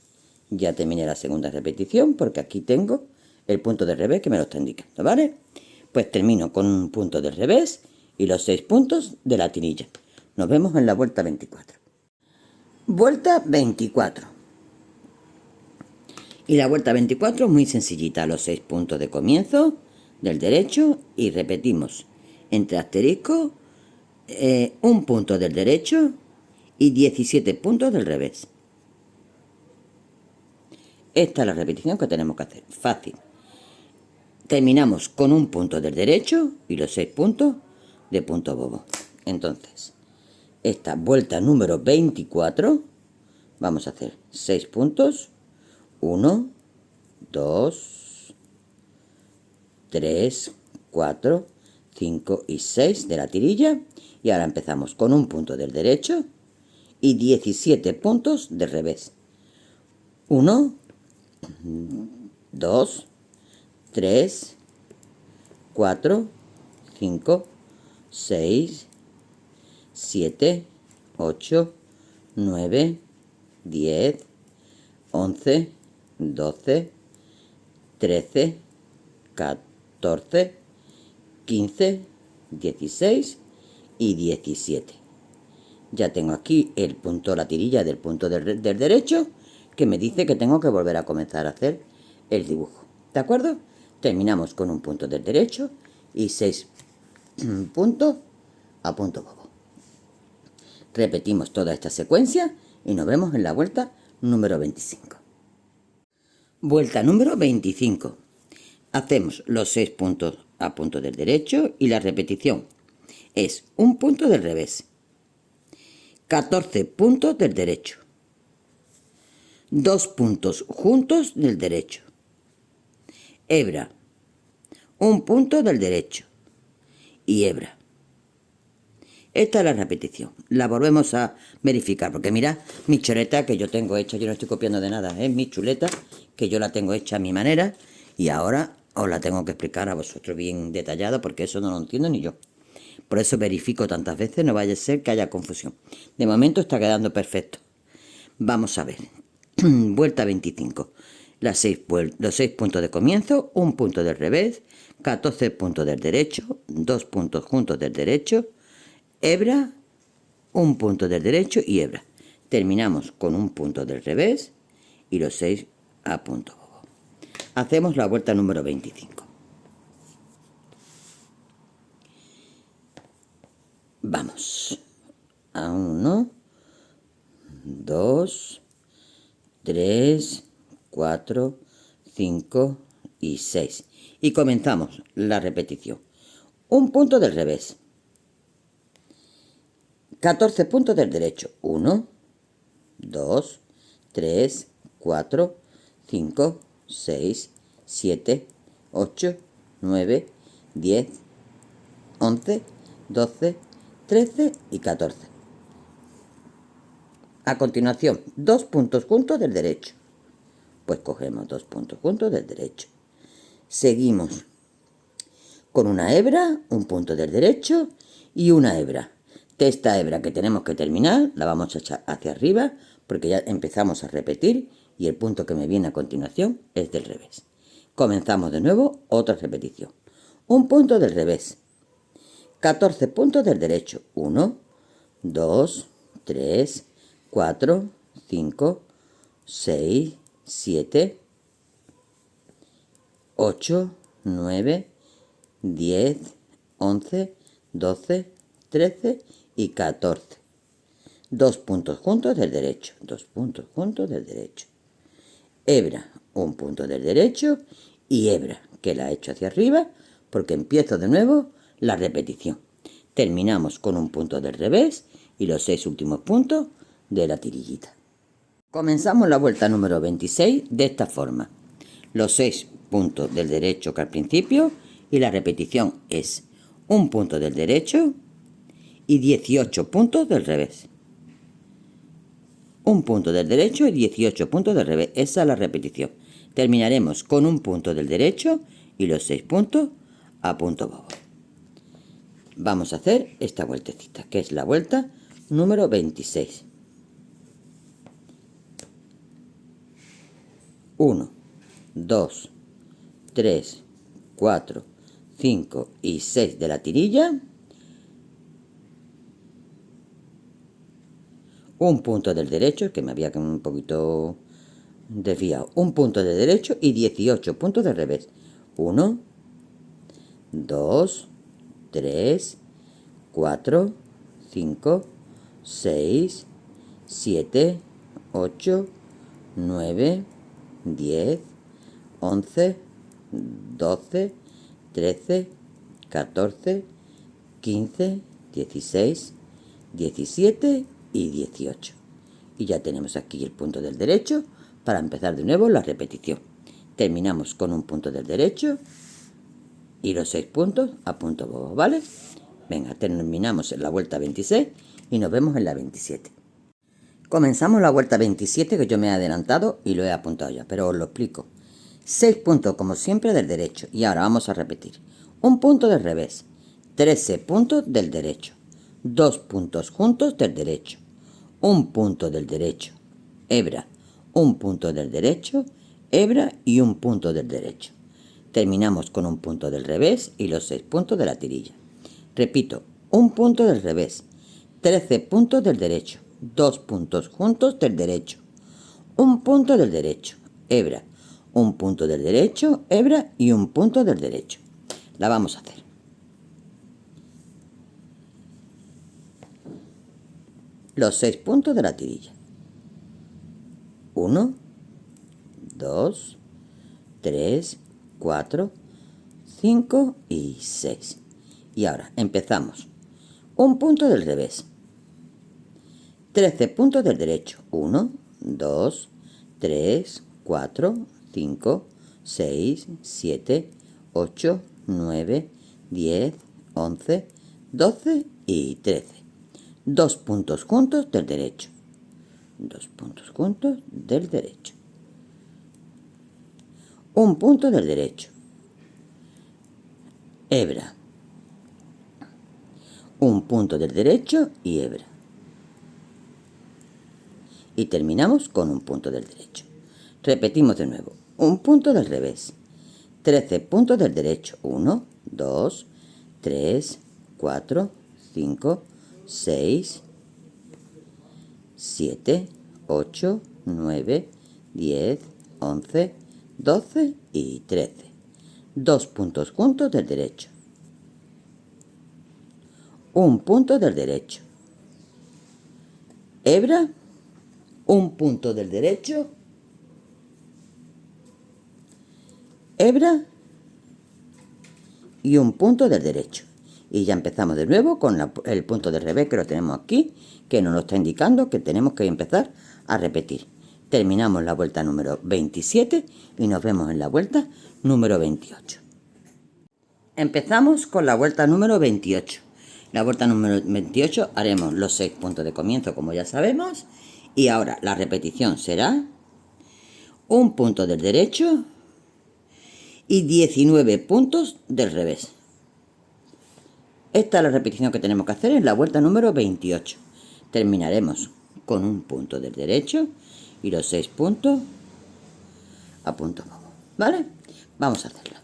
Ya terminé la segunda repetición porque aquí tengo el punto del revés que me lo está indicando, ¿vale? Pues termino con un punto del revés y los 6 puntos de la tirilla. Nos vemos en la vuelta 24. Vuelta 24. Y la vuelta 24 es muy sencillita. Los 6 puntos de comienzo del derecho y repetimos entre asterisco un punto del derecho y 17 puntos del revés. Esta es la repetición que tenemos que hacer. Fácil. Terminamos con un punto del derecho y los 6 puntos de punto bobo. Entonces, esta vuelta número 24, vamos a hacer 6 puntos. 1, 2, 3, 4, 5 y 6 de la tirilla. Y ahora empezamos con un punto del derecho y 17 puntos del revés. 1, 2, 3, 4, 5, 6, 7, 8, 9, 10, 11, 12, 13, 14, 15, 16 y 17. Ya tengo aquí el punto, la tirilla del punto del derecho, que me dice que tengo que volver a comenzar a hacer el dibujo. ¿De acuerdo? Terminamos con un punto del derecho y 6 puntos a punto bobo. Repetimos toda esta secuencia y nos vemos en la vuelta número 25. Vuelta número 25. Hacemos los 6 puntos a punto del derecho y la repetición es un punto del revés, 14 puntos del derecho, 2 puntos juntos del derecho, hebra, un punto del derecho y hebra. Esta es la repetición. La volvemos a verificar porque mirad mi chuleta que yo tengo hecha, yo no estoy copiando de nada, es mi chuleta que yo la tengo hecha a mi manera y ahora os la tengo que explicar a vosotros bien detallada porque eso no lo entiendo ni yo. Por eso verifico tantas veces, no vaya a ser que haya confusión. De momento está quedando perfecto. Vamos a ver. Vuelta 25. Los 6 puntos de comienzo, un punto del revés, 14 puntos del derecho, 2 puntos juntos del derecho, hebra, un punto del derecho y hebra. Terminamos con un punto del revés y los 6 a punto bobo. Hacemos la vuelta número 25. Vamos. A 1, 2, 3, 4, 5 y 6. Y comenzamos la repetición. Un punto del revés. 14 puntos del derecho. 1, 2, 3, 4, 5, 6, 7, 8, 9, 10, 11, 12, 13 y 14. A continuación, 2 puntos juntos del derecho. Pues cogemos 2 puntos juntos del derecho. Seguimos con una hebra, un punto del derecho y una hebra. De esta hebra que tenemos que terminar, la vamos a echar hacia arriba porque ya empezamos a repetir y el punto que me viene a continuación es del revés. Comenzamos de nuevo, otra repetición. Un punto del revés. 14 puntos del derecho. 1, 2, 3, 4, 5, 6, 7, 8, 9, 10, 11, 12, 13 y 14. 2 puntos juntos del derecho. 2 puntos juntos del derecho. Hebra, un punto del derecho y hebra, que la echo hacia arriba porque empiezo de nuevo la repetición. Terminamos con un punto del revés y los 6 últimos puntos de la tirillita. Comenzamos la vuelta número 26 de esta forma. Los 6 puntos del derecho que al principio y la repetición es un punto del derecho y 18 puntos del revés. Un punto del derecho y 18 puntos del revés. Esa es la repetición. Terminaremos con un punto del derecho y los 6 puntos a punto bobo. Vamos a hacer esta vueltecita, que es la vuelta número 26. 1, 2, 3, 4, 5 y 6 de la tirilla. Un punto del derecho, que me había un poquito desviado. Un punto de derecho y 18 puntos de revés. 1, 2, 3, 4, 5, 6, 7, 8, 9, 10, 11, 12, 13, 14, 15, 16, 17 y 18. Y ya tenemos aquí el punto del derecho para empezar de nuevo la repetición. Terminamos con un punto del derecho y los 6 puntos a punto bobo, ¿vale? Venga, terminamos en la vuelta 26 y nos vemos en la 27. Comenzamos la vuelta 27, que yo me he adelantado y lo he apuntado ya, pero os lo explico. 6 puntos como siempre del derecho y ahora vamos a repetir. Un punto del revés, 13 puntos del derecho, 2 puntos juntos del derecho, un punto del derecho, hebra, un punto del derecho, hebra y un punto del derecho. Terminamos con un punto del revés y los 6 puntos de la tirilla. Repito, un punto del revés, 13 puntos del derecho, 2 puntos juntos del derecho, un punto del derecho, hebra, un punto del derecho, hebra y un punto del derecho. La vamos a hacer. Los 6 puntos de la tirilla. 1, 2, 3, 4, 5 y 6. Y ahora empezamos. Un punto del revés. 13 puntos del derecho. 1, 2, 3, 4, 5, 6, 7, 8, 9, 10, 11, 12 y 13. 2 puntos juntos del derecho. 2 puntos juntos del derecho. Un punto del derecho. Hebra. Un punto del derecho y hebra. Y terminamos con un punto del derecho. Repetimos de nuevo. Un punto del revés. 13 puntos del derecho. 1, 2, 3, 4, 5, 6, 7, 8, 9, 10, 11, 12 y 13. 2 puntos juntos del derecho. Un punto del derecho. Hebra. Un punto del derecho. Hebra. Y un punto del derecho. Y ya empezamos de nuevo con el punto del revés que lo tenemos aquí, que nos lo está indicando que tenemos que empezar a repetir. Terminamos la vuelta número 27 y nos vemos en la vuelta número 28. Empezamos con la vuelta número 28. La vuelta número 28 haremos los 6 puntos de comienzo, como ya sabemos. Y ahora la repetición será un punto del derecho y 19 puntos del revés. Esta es la repetición que tenemos que hacer en la vuelta número 28. Terminaremos con un punto del derecho y los 6 puntos a punto bobo. ¿Vale? Vamos a hacerlo.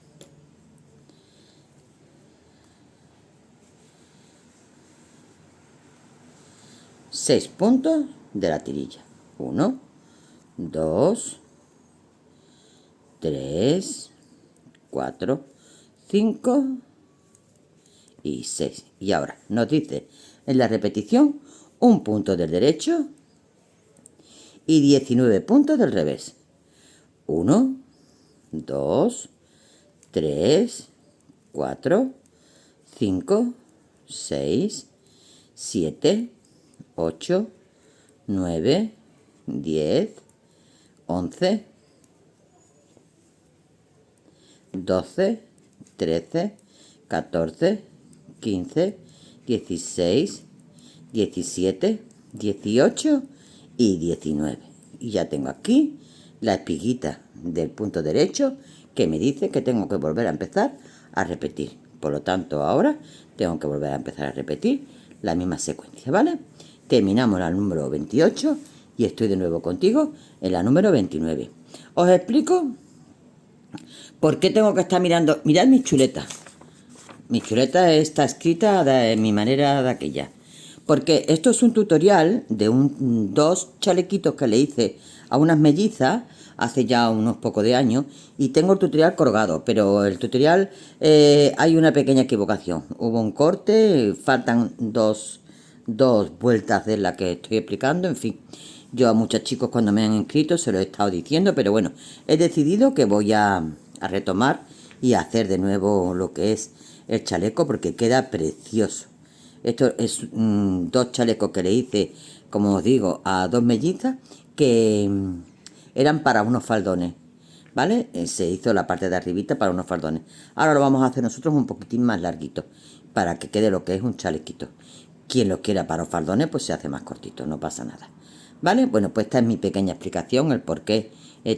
Seis puntos de la tirilla. 1, 2, 3, 4, 5 y 6. Y ahora nos dice en la repetición un punto del derecho y 19 puntos del revés. 1, 2, 3, 4, 5, 6, 7, 8, 9, 10, 11, 12, 13, 14, 15, 16, 17, 18 y 19. Y ya tengo aquí la espiguita del punto derecho que me dice que tengo que volver a empezar a repetir. Por lo tanto, ahora tengo que volver a empezar a repetir la misma secuencia, ¿vale? Terminamos la número 28 y estoy de nuevo contigo en la número 29. Os explico por qué tengo que estar mirando. Mirad mis chuletas. Mi chuleta está escrita de mi manera de aquella. Porque esto es un tutorial de dos chalequitos que le hice a unas mellizas hace ya unos pocos de años. Y tengo el tutorial colgado, pero el tutorial hay una pequeña equivocación. Hubo un corte, faltan dos vueltas de la que estoy explicando, en fin. Yo a muchos chicos cuando me han inscrito se lo he estado diciendo, pero bueno, he decidido que voy a retomar y a hacer de nuevo lo que es el chaleco porque queda precioso. Esto es dos chalecos que le hice, como os digo, a dos mellizas que eran para unos faldones, ¿vale? Se hizo la parte de arribita para unos faldones. Ahora lo vamos a hacer nosotros un poquitín más larguito para que quede lo que es un chalequito. Quien lo quiera para los faldones, pues se hace más cortito, no pasa nada. ¿Vale? Bueno, pues esta es mi pequeña explicación, el por qué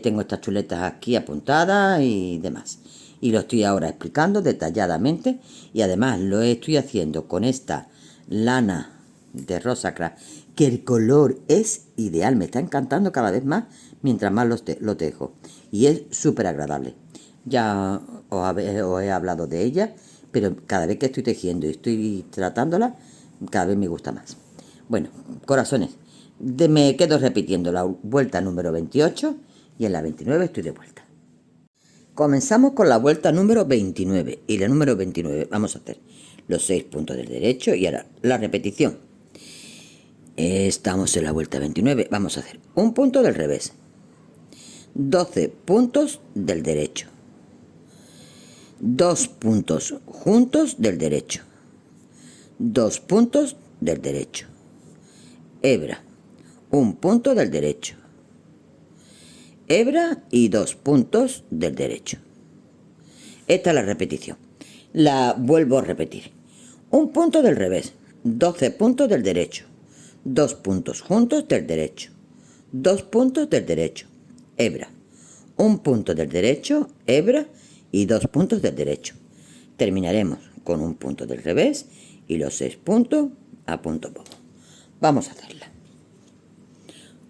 tengo estas chuletas aquí apuntadas y demás. Y lo estoy ahora explicando detalladamente y además lo estoy haciendo con esta lana de Rosacra, que el color es ideal, me está encantando cada vez más mientras más lo tejo. Y es súper agradable. Ya os he hablado de ella, pero cada vez que estoy tejiendo y estoy tratándola, cada vez me gusta más. Bueno, corazones, me quedo repitiendo la vuelta número 28 y en la 29 estoy de vuelta. Comenzamos con la vuelta número 29 y la número 29 vamos a hacer los 6 puntos del derecho y ahora la repetición. Estamos en la vuelta 29, vamos a hacer un punto del revés, 12 puntos del derecho, 2 puntos juntos del derecho, 2 puntos del derecho, hebra, un punto del derecho, hebra y 2 puntos del derecho. Esta es la repetición. La vuelvo a repetir. Un punto del revés, 12 puntos del derecho, 2 puntos juntos del derecho, 2 puntos del derecho, hebra, un punto del derecho, hebra y 2 puntos del derecho. Terminaremos con un punto del revés y los 6 puntos a punto bobo. Vamos a hacerla.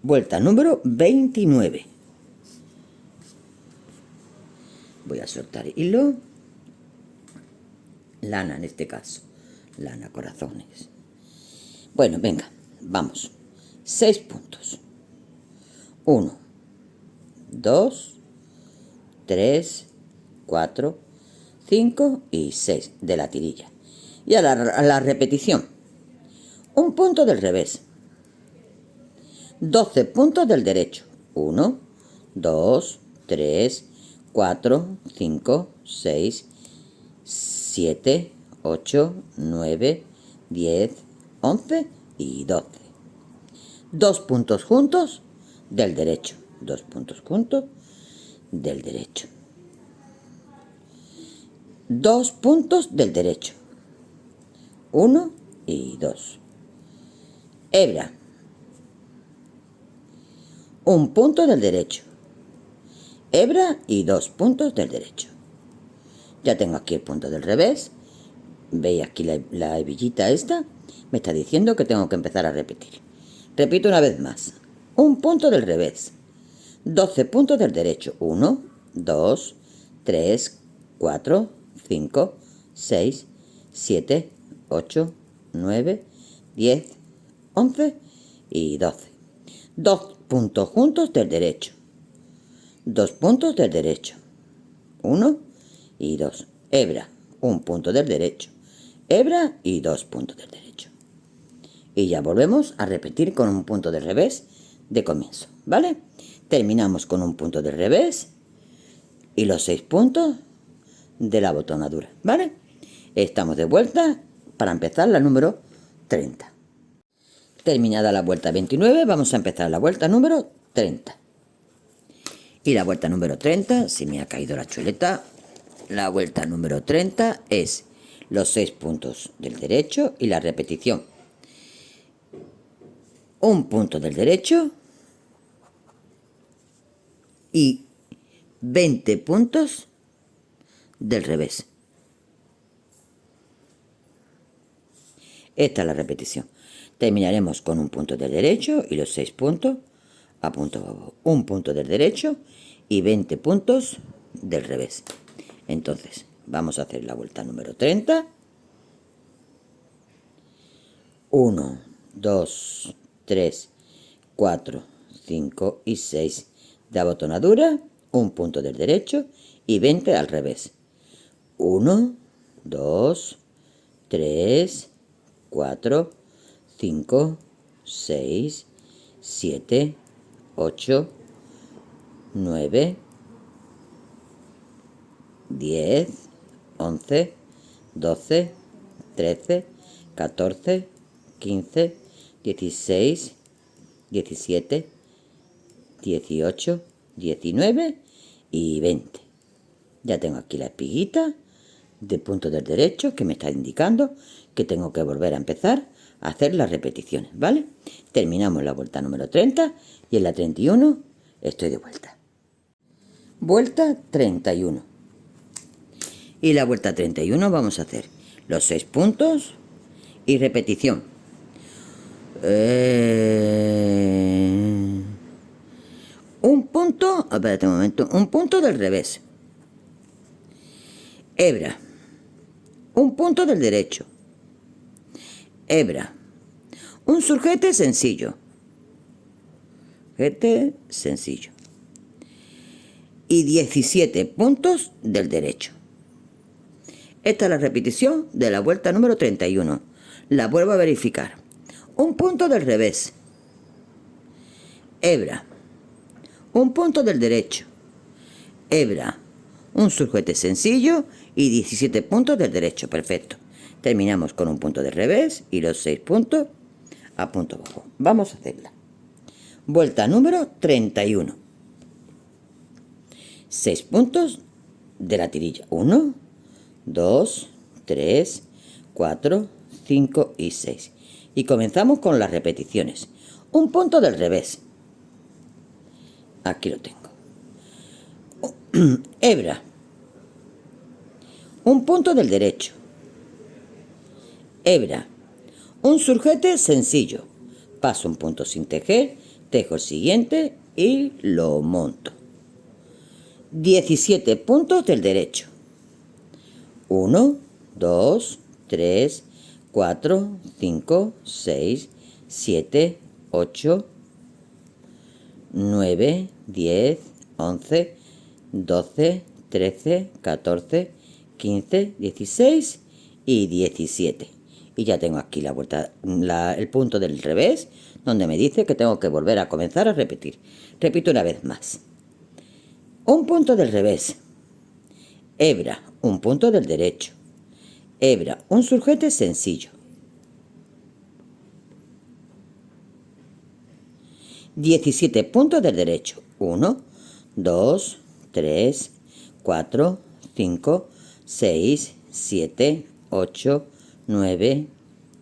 Vuelta número 29. Voy a soltar hilo, lana en este caso, lana corazones. Bueno, venga, vamos. 6 puntos. 1, 2, 3, 4, 5 y 6 de la tirilla. Y a la repetición. Un punto del revés. 12 puntos del derecho. 1, 2, 3, 4, 5, 6, 7, 8, 9, 10, 11 y 12. 2 puntos juntos del derecho. 2 puntos juntos del derecho. 2 puntos del derecho. 1 y 2. Hebra. Un punto del derecho. Hebra y 2 puntos del derecho. Ya tengo aquí el punto del revés. ¿Veis aquí la hebillita esta? Me está diciendo que tengo que empezar a repetir. Repito una vez más. Un punto del revés. 12 puntos del derecho. 1, 2, 3, 4, 5, 6, 7, 8, 9, 10, 11 y 12. 2 puntos juntos del derecho. 2 puntos del derecho. 1 y 2. Hebra. Un punto del derecho. Hebra y 2 puntos del derecho. Y ya volvemos a repetir con un punto del revés de comienzo, ¿vale? Terminamos con un punto del revés y los 6 puntos de la abotonadura, ¿vale? Estamos de vuelta para empezar la número 30. Terminada la vuelta 29, vamos a empezar la vuelta número 30. Y la vuelta número 30, si me ha caído la chuleta, la vuelta número 30 es los 6 puntos del derecho y la repetición. Un punto del derecho y 20 puntos del revés. Esta es la repetición. Terminaremos con un punto del derecho y los 6 puntos a punto bajo. Un punto del derecho y 20 puntos del revés. Entonces, vamos a hacer la vuelta número 30. 1, 2, 3, 4, 5 y 6 de abotonadura, un punto del derecho y 20 al revés. 1, 2, 3, 4, 5, 6, 7, 8, 9, 10, 11, 12, 13, 14, 15, 16, 17, 18, 19 y 20. Ya tengo aquí la espiguita de punto del derecho que me está indicando que tengo que volver a empezar a hacer las repeticiones, ¿vale? Terminamos la vuelta número 30 y en la 31 estoy de vuelta. Vuelta 31. Y la vuelta 31 vamos a hacer los 6 puntos y repetición. Un punto, espérate un momento, un punto del revés. Hebra. Un punto del derecho. Hebra. Un surjete sencillo. Surjete sencillo. Y 17 puntos del derecho. Esta es la repetición de la vuelta número 31. La vuelvo a verificar. Un punto del revés. Hebra. Un punto del derecho. Hebra. Un surjete sencillo y 17 puntos del derecho. Perfecto. Terminamos con un punto del revés y los 6 puntos a punto bajo. Vamos a hacerla. Vuelta número 31. 6 puntos de la tirilla. 1, 2, 3, 4, 5 y 6. Y comenzamos con las repeticiones. Un punto del revés. Aquí lo tengo. Hebra. Un punto del derecho. Hebra. Un surjete sencillo. Paso un punto sin tejer, tejo el siguiente y lo monto. 17 puntos del derecho. 1, 2, 3, 4, 5, 6, 7, 8, 9, 10, 11, 12, 13, 14, 15, 16 y 17. Y ya tengo aquí la vuelta, el punto del revés, donde me dice que tengo que volver a comenzar a repetir. Repito una vez más. Un punto del revés. Hebra, un punto del derecho. hebra, un surjete sencillo. 17 puntos del derecho. 1, 2, 3, 4, 5, 6, 7, 8, 9,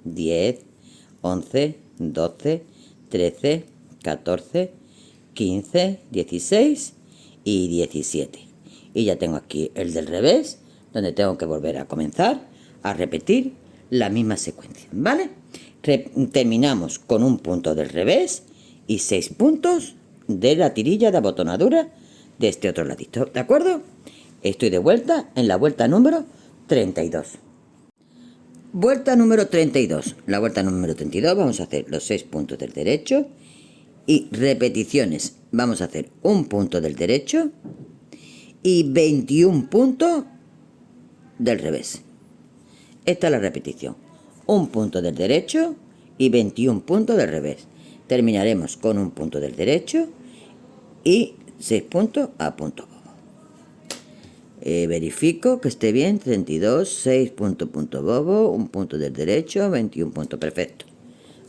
10, 11, 12, 13, 14, 15, 16 y 17. Y ya tengo aquí el del revés, donde tengo que volver a comenzar a repetir la misma secuencia, ¿vale? Terminamos con un punto del revés y 6 puntos de la tirilla de abotonadura de este otro ladito, ¿de acuerdo? Estoy de vuelta en la vuelta número 32. Vuelta número 32. La vuelta número 32 vamos a hacer los 6 puntos del derecho y repeticiones. Vamos a hacer un punto del derecho y 21 puntos del revés. Esta es la repetición. Un punto del derecho y 21 puntos del revés. Terminaremos con un punto del derecho y 6 puntos a punto bobo. Verifico que esté bien. 32, 6 punto bobo, un punto del derecho, 21 puntos. Perfecto.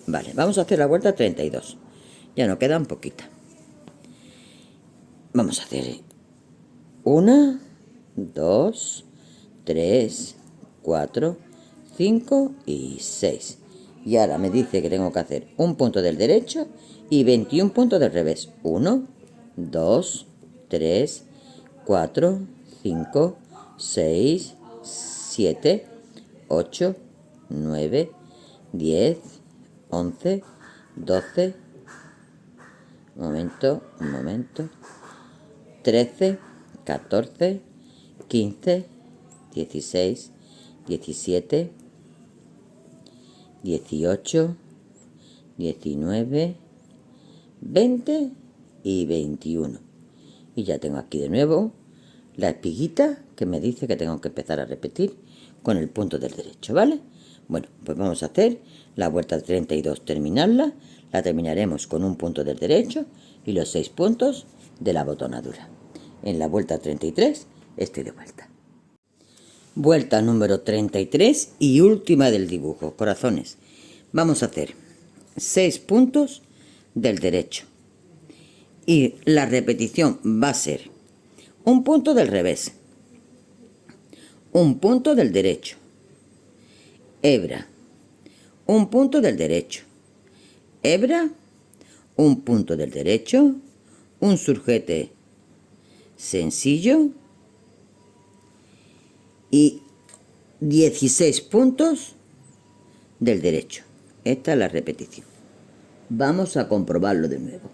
Vale, vamos a hacer la vuelta 32. Ya nos quedan poquitas. Vamos a hacer 1, 2, 3, 4, 5 y 6. Y ahora me dice que tengo que hacer un punto del derecho y 21 puntos del revés. 1, 2, 3, 4, 5, 6, 7, 8, 9, 10, 11, 12, un momento, 13, 14, 15, 16, 17, 18, 19, 20 y 21. Y ya tengo aquí de nuevo la espiguita que me dice que tengo que empezar a repetir con el punto del derecho, ¿vale? Bueno, pues vamos a hacer la vuelta 32, terminarla. La terminaremos con un punto del derecho y los 6 puntos de la abotonadura. En la vuelta 33 estoy de vuelta. Vuelta número 33 y última del dibujo, corazones. Vamos a hacer 6 puntos del derecho. Y la repetición va a ser un punto del revés, un punto del derecho, hebra, un punto del derecho, hebra, un punto del derecho, un surjete sencillo y 16 puntos del derecho. Esta es la repetición. Vamos a comprobarlo de nuevo.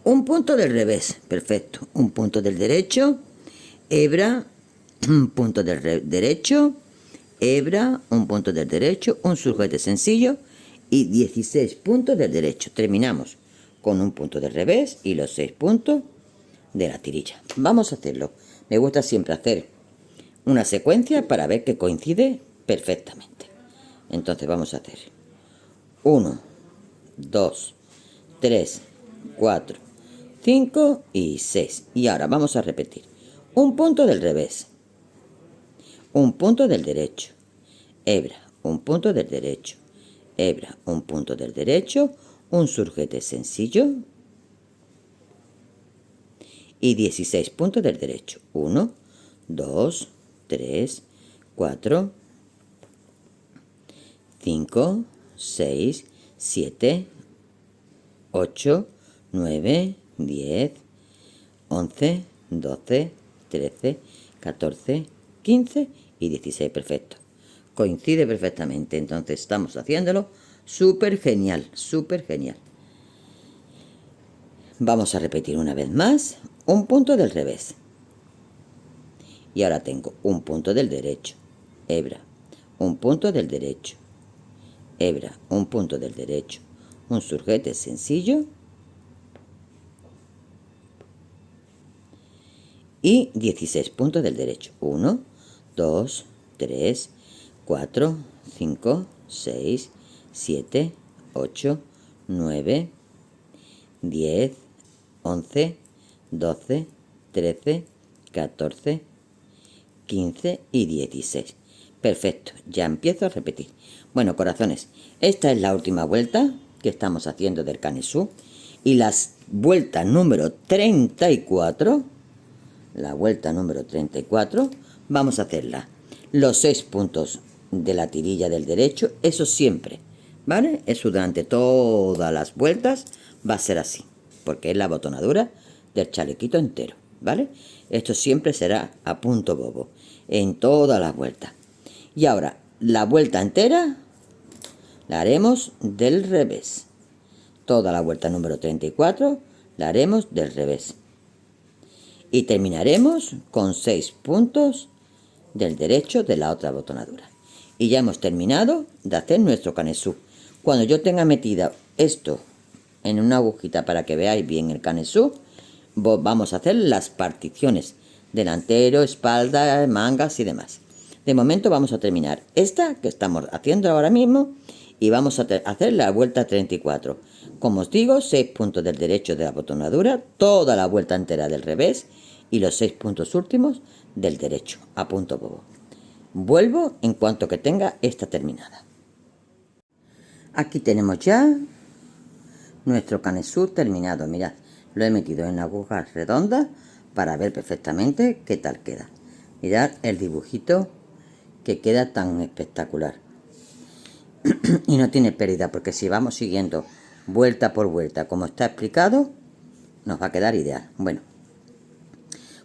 Un punto del revés, perfecto. Un punto del derecho, hebra, un punto del derecho, hebra, un punto del derecho, un surjete sencillo y 16 puntos del derecho. Terminamos con un punto del revés y los 6 puntos de la tirilla. Vamos a hacerlo. Me gusta siempre hacer una secuencia para ver que coincide perfectamente. Entonces vamos a hacer 1, 2, 3, 4, 5 y 6. Y ahora vamos a repetir. Un punto del revés, un punto del derecho, hebra, un punto del derecho, hebra, un punto del derecho, un surjete sencillo y 16 puntos del derecho. 1, 2, 3, 4, 5, 6, 7, 8, 9, 10, 11, 12, 13, 14, 15 y 16. Perfecto. Coincide perfectamente. Entonces estamos haciéndolo súper genial, súper genial. Vamos a repetir una vez más. Un punto del revés. Y ahora tengo un punto del derecho. Hebra. Un punto del derecho. Hebra. Un punto del derecho. Un surjete sencillo. Y 16 puntos del derecho. 1, 2, 3, 4, 5, 6, 7, 8, 9, 10, 11, 12, 13, 14, 15 y 16. Perfecto, ya empiezo a repetir. Bueno, corazones, esta es la última vuelta que estamos haciendo del canesú. Y las vueltas número 34, la vuelta número 34, vamos a hacerla. Los 6 puntos de la tirilla del derecho, eso siempre, ¿vale? Eso durante todas las vueltas va a ser así, porque es la botonadura del chalequito entero, ¿vale? Esto siempre será a punto bobo, en todas las vueltas. Y ahora, la vuelta entera la haremos del revés. Toda la vuelta número 34 la haremos del revés. Y terminaremos con 6 puntos del derecho de la otra botonadura. Y ya hemos terminado de hacer nuestro canesú. Cuando yo tenga metido esto en una agujita para que veáis bien el canesú, vamos a hacer las particiones: delantero, espalda, mangas y demás. De momento vamos a terminar esta que estamos haciendo ahora mismo y vamos a hacer la vuelta 34. Como os digo, 6 puntos del derecho de la botonadura, toda la vuelta entera del revés y los 6 puntos últimos del derecho, a punto bobo. Vuelvo en cuanto que tenga esta terminada. Aquí tenemos ya nuestro canesú terminado. Mirad, lo he metido en agujas redondas para ver perfectamente qué tal queda. Mirad el dibujito que queda tan espectacular. Y no tiene pérdida, porque si vamos siguiendo vuelta por vuelta como está explicado, nos va a quedar ideal. Bueno,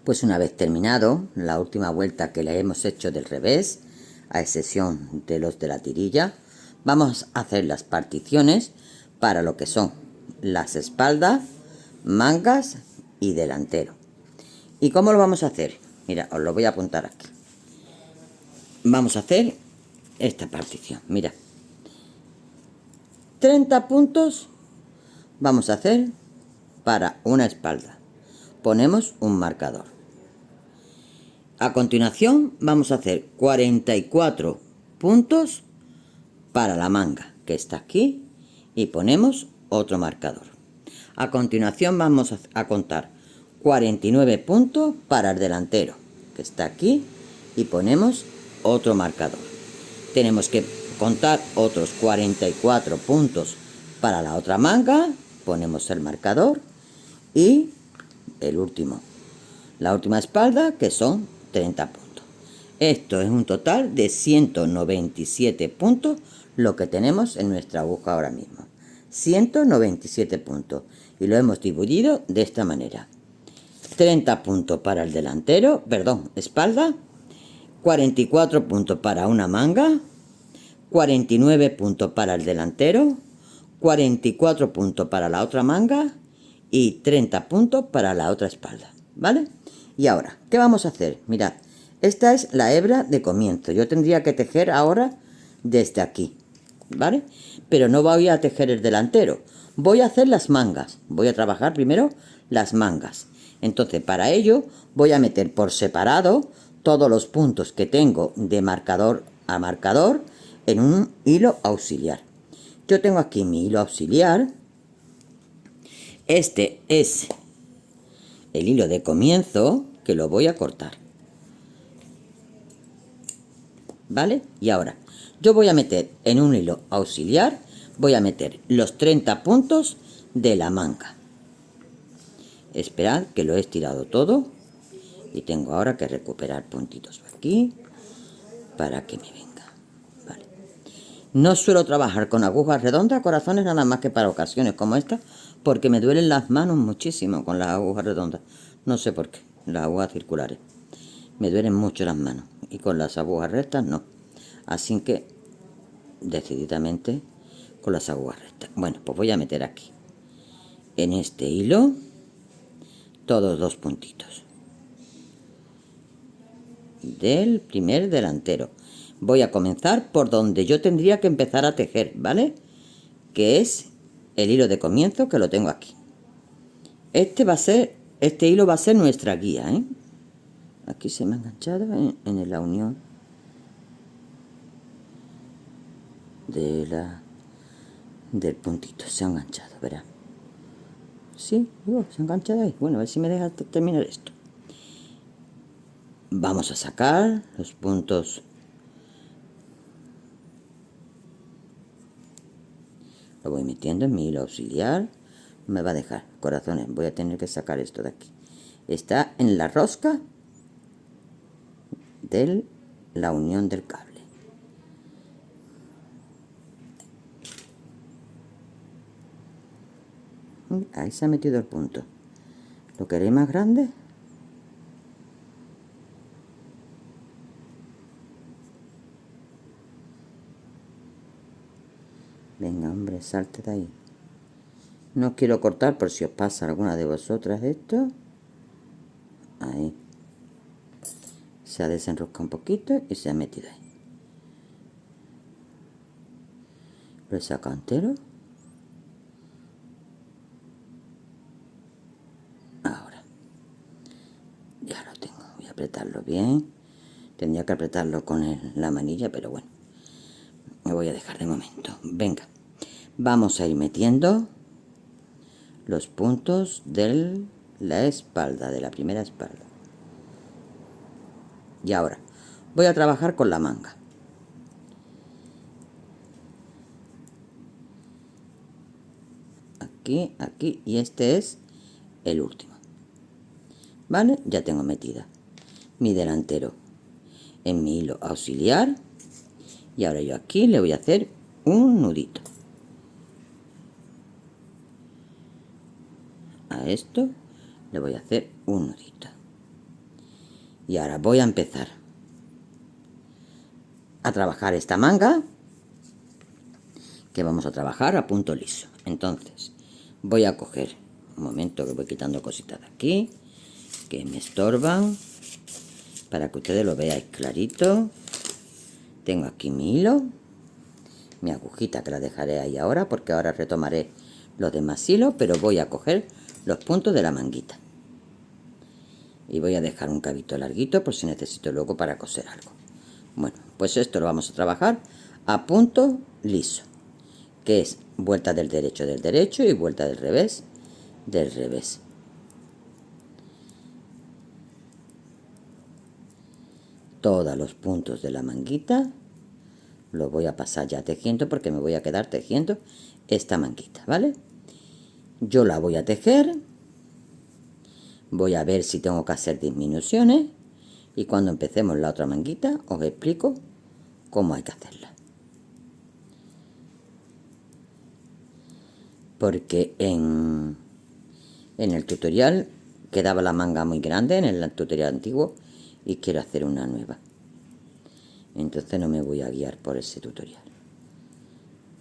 pues una vez terminado la última vuelta que le hemos hecho del revés, a excepción de los de la tirilla, vamos a hacer las particiones para lo que son las espaldas, mangas y delantero. ¿Y cómo lo vamos a hacer? Mira, os lo voy a apuntar aquí. Vamos a hacer esta partición. Mira, 30 puntos vamos a hacer para una espalda. Ponemos un marcador. A continuación vamos a hacer 44 puntos para la manga, que está aquí, y ponemos otro marcador. A continuación vamos a contar 49 puntos para el delantero, que está aquí, y ponemos otro marcador. Tenemos que contar otros 44 puntos para la otra manga, ponemos el marcador, y el último, la última espalda, que son 30 puntos. Esto es un total de 197 puntos lo que tenemos en nuestra aguja ahora mismo. 197 puntos. Y lo hemos dividido de esta manera: 30 puntos para el delantero, espalda, 44 puntos para una manga, 49 puntos para el delantero, 44 puntos para la otra manga y 30 puntos para la otra espalda, ¿vale? Y ahora, ¿qué vamos a hacer? Mirad, esta es la hebra de comienzo. Yo tendría que tejer ahora desde aquí, ¿vale? Pero no voy a tejer el delantero, voy a hacer las mangas. Voy a trabajar primero las mangas. Entonces, para ello voy a meter por separado todos los puntos que tengo de marcador a marcador en un hilo auxiliar. Yo tengo aquí mi hilo auxiliar. Este es el hilo de comienzo, que lo voy a cortar, ¿vale? Y ahora yo voy a meter en un hilo auxiliar, voy a meter los 30 puntos de la manga. Esperad, que lo he estirado todo y tengo ahora que recuperar puntitos aquí para que me venga, ¿vale? No suelo trabajar con agujas redondas, corazones, nada más que para ocasiones como esta, porque me duelen las manos muchísimo con las agujas redondas. No sé por qué, las agujas circulares me duelen mucho las manos, y con las agujas rectas no. Así que decididamente con las agujas rectas. Bueno, pues voy a meter aquí en este hilo todos dos puntitos del primer delantero. Voy a comenzar por donde yo tendría que empezar a tejer, ¿vale? Que es el hilo de comienzo, que lo tengo aquí. Este hilo va a ser nuestra guía, ¿eh? Aquí se me ha enganchado en la unión del puntito. Se ha enganchado, verá. Sí, se ha enganchado ahí. Bueno, a ver si me deja terminar esto. Vamos a sacar los puntos Lo voy metiendo en mi hilo auxiliar. No me va a dejar, corazones, voy a tener que sacar esto de aquí. Está en la rosca de la unión del cable. Ahí se ha metido el punto. ¿Lo queréis más grande? Venga, hombre, salte de ahí. No quiero cortar por si os pasa a alguna de vosotras esto. Ahí. Se ha desenroscado un poquito y se ha metido ahí. Lo he sacado entero. Ahora. Ya lo tengo. Voy a apretarlo bien. Tendría que apretarlo con la manilla, pero bueno. Me voy a dejar de momento. Venga. Vamos a ir metiendo los puntos de la espalda, de la primera espalda. Y ahora voy a trabajar con la manga. Aquí, aquí, y este es el último. ¿Vale? Ya tengo metida mi delantero en mi hilo auxiliar. Y ahora yo aquí le voy a hacer un nudito. A esto le voy a hacer un nudito. Y ahora voy a empezar a trabajar esta manga, que vamos a trabajar a punto liso. Entonces voy a coger, un momento que voy quitando cositas de aquí que me estorban, para que ustedes lo veáis clarito. Tengo aquí mi hilo, mi agujita, que la dejaré ahí ahora, porque ahora retomaré los demás hilos, pero voy a coger los puntos de la manguita. Y voy a dejar un cabito larguito por si necesito luego para coser algo. Bueno, pues esto lo vamos a trabajar a punto liso, que es vuelta del derecho y vuelta del revés del revés. Todos los puntos de la manguita los voy a pasar ya tejiendo, porque me voy a quedar tejiendo esta manguita, ¿vale? Yo la voy a tejer, voy a ver si tengo que hacer disminuciones, y cuando empecemos la otra manguita os explico cómo hay que hacerla. Porque en el tutorial quedaba la manga muy grande, en el tutorial antiguo, y quiero hacer una nueva. Entonces no me voy a guiar por ese tutorial.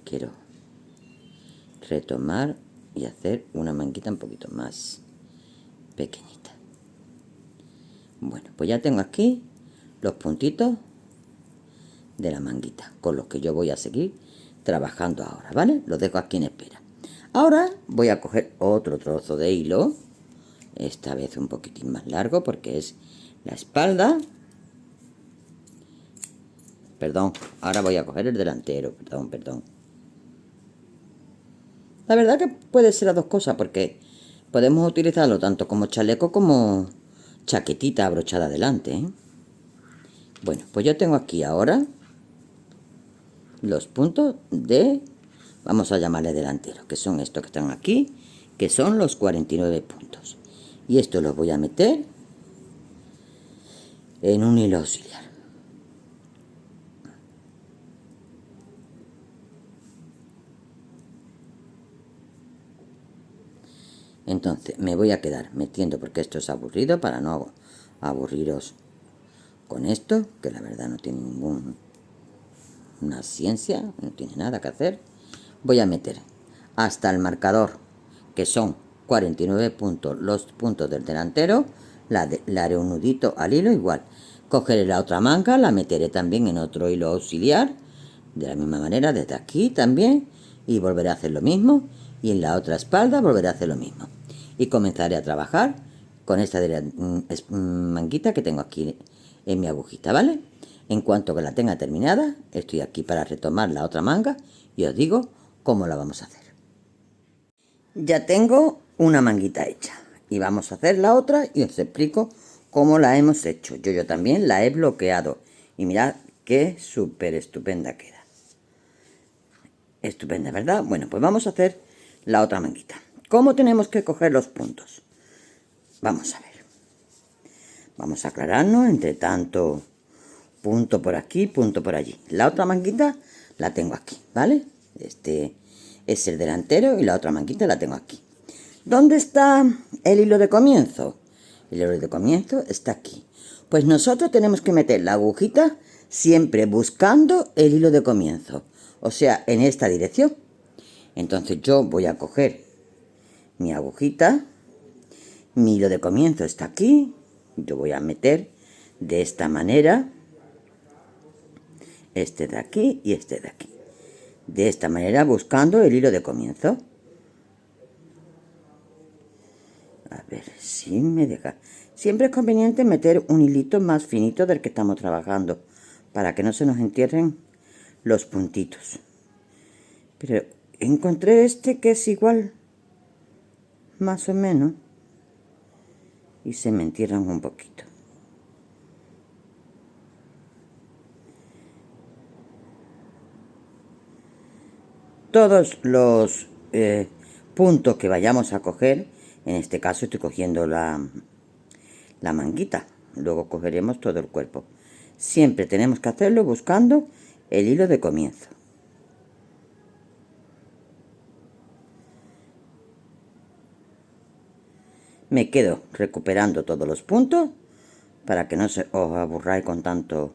Quiero retomar y hacer una manguita un poquito más pequeñita. Bueno, pues ya tengo aquí los puntitos de la manguita, con los que yo voy a seguir trabajando ahora, ¿vale? Los dejo aquí en espera. Ahora voy a coger otro trozo de hilo, esta vez un poquitín más largo, porque es la espalda. Perdón, ahora voy a coger el delantero, perdón. La verdad que puede ser las dos cosas, porque podemos utilizarlo tanto como chaleco como chaquetita abrochada delante, ¿eh? Bueno, pues yo tengo aquí ahora los puntos de, vamos a llamarle delantero, que son estos que están aquí, que son los 49 puntos. Y esto los voy a meter en un hilo auxiliar. Entonces me voy a quedar metiendo, porque esto es aburrido, para no aburriros con esto, que la verdad no tiene ninguna ciencia, no tiene nada que hacer. Voy a meter hasta el marcador, que son 49 puntos, los puntos del delantero. Le haré un nudito al hilo igual. Cogeré la otra manga, la meteré también en otro hilo auxiliar, de la misma manera, desde aquí también, y volveré a hacer lo mismo, y en la otra espalda volveré a hacer lo mismo. Y comenzaré a trabajar con esta manguita que tengo aquí en mi agujita, ¿vale? En cuanto que la tenga terminada, estoy aquí para retomar la otra manga y os digo cómo la vamos a hacer. Ya tengo una manguita hecha y vamos a hacer la otra y os explico cómo la hemos hecho. Yo también la he bloqueado y mirad qué súper estupenda queda. Estupenda, ¿verdad? Bueno, pues vamos a hacer la otra manguita. ¿Cómo tenemos que coger los puntos? Vamos a ver. Vamos a aclararnos, entre tanto, punto por aquí, punto por allí. La otra manguita la tengo aquí, ¿vale? Este es el delantero y la otra manguita la tengo aquí. ¿Dónde está el hilo de comienzo? El hilo de comienzo está aquí. Pues nosotros tenemos que meter la agujita siempre buscando el hilo de comienzo, o sea, en esta dirección. Entonces yo voy a coger mi agujita, mi hilo de comienzo está aquí, yo voy a meter de esta manera este de aquí y este de aquí. De esta manera buscando el hilo de comienzo. A ver si me deja. Siempre es conveniente meter un hilito más finito del que estamos trabajando para que no se nos entierren los puntitos. Pero encontré este que es igual, más o menos, y se me entierran un poquito. Todos los puntos que vayamos a coger, en este caso estoy cogiendo la manguita, luego cogeremos todo el cuerpo. Siempre tenemos que hacerlo buscando el hilo de comienzo. Me quedo recuperando todos los puntos para que no se os aburráis con tanto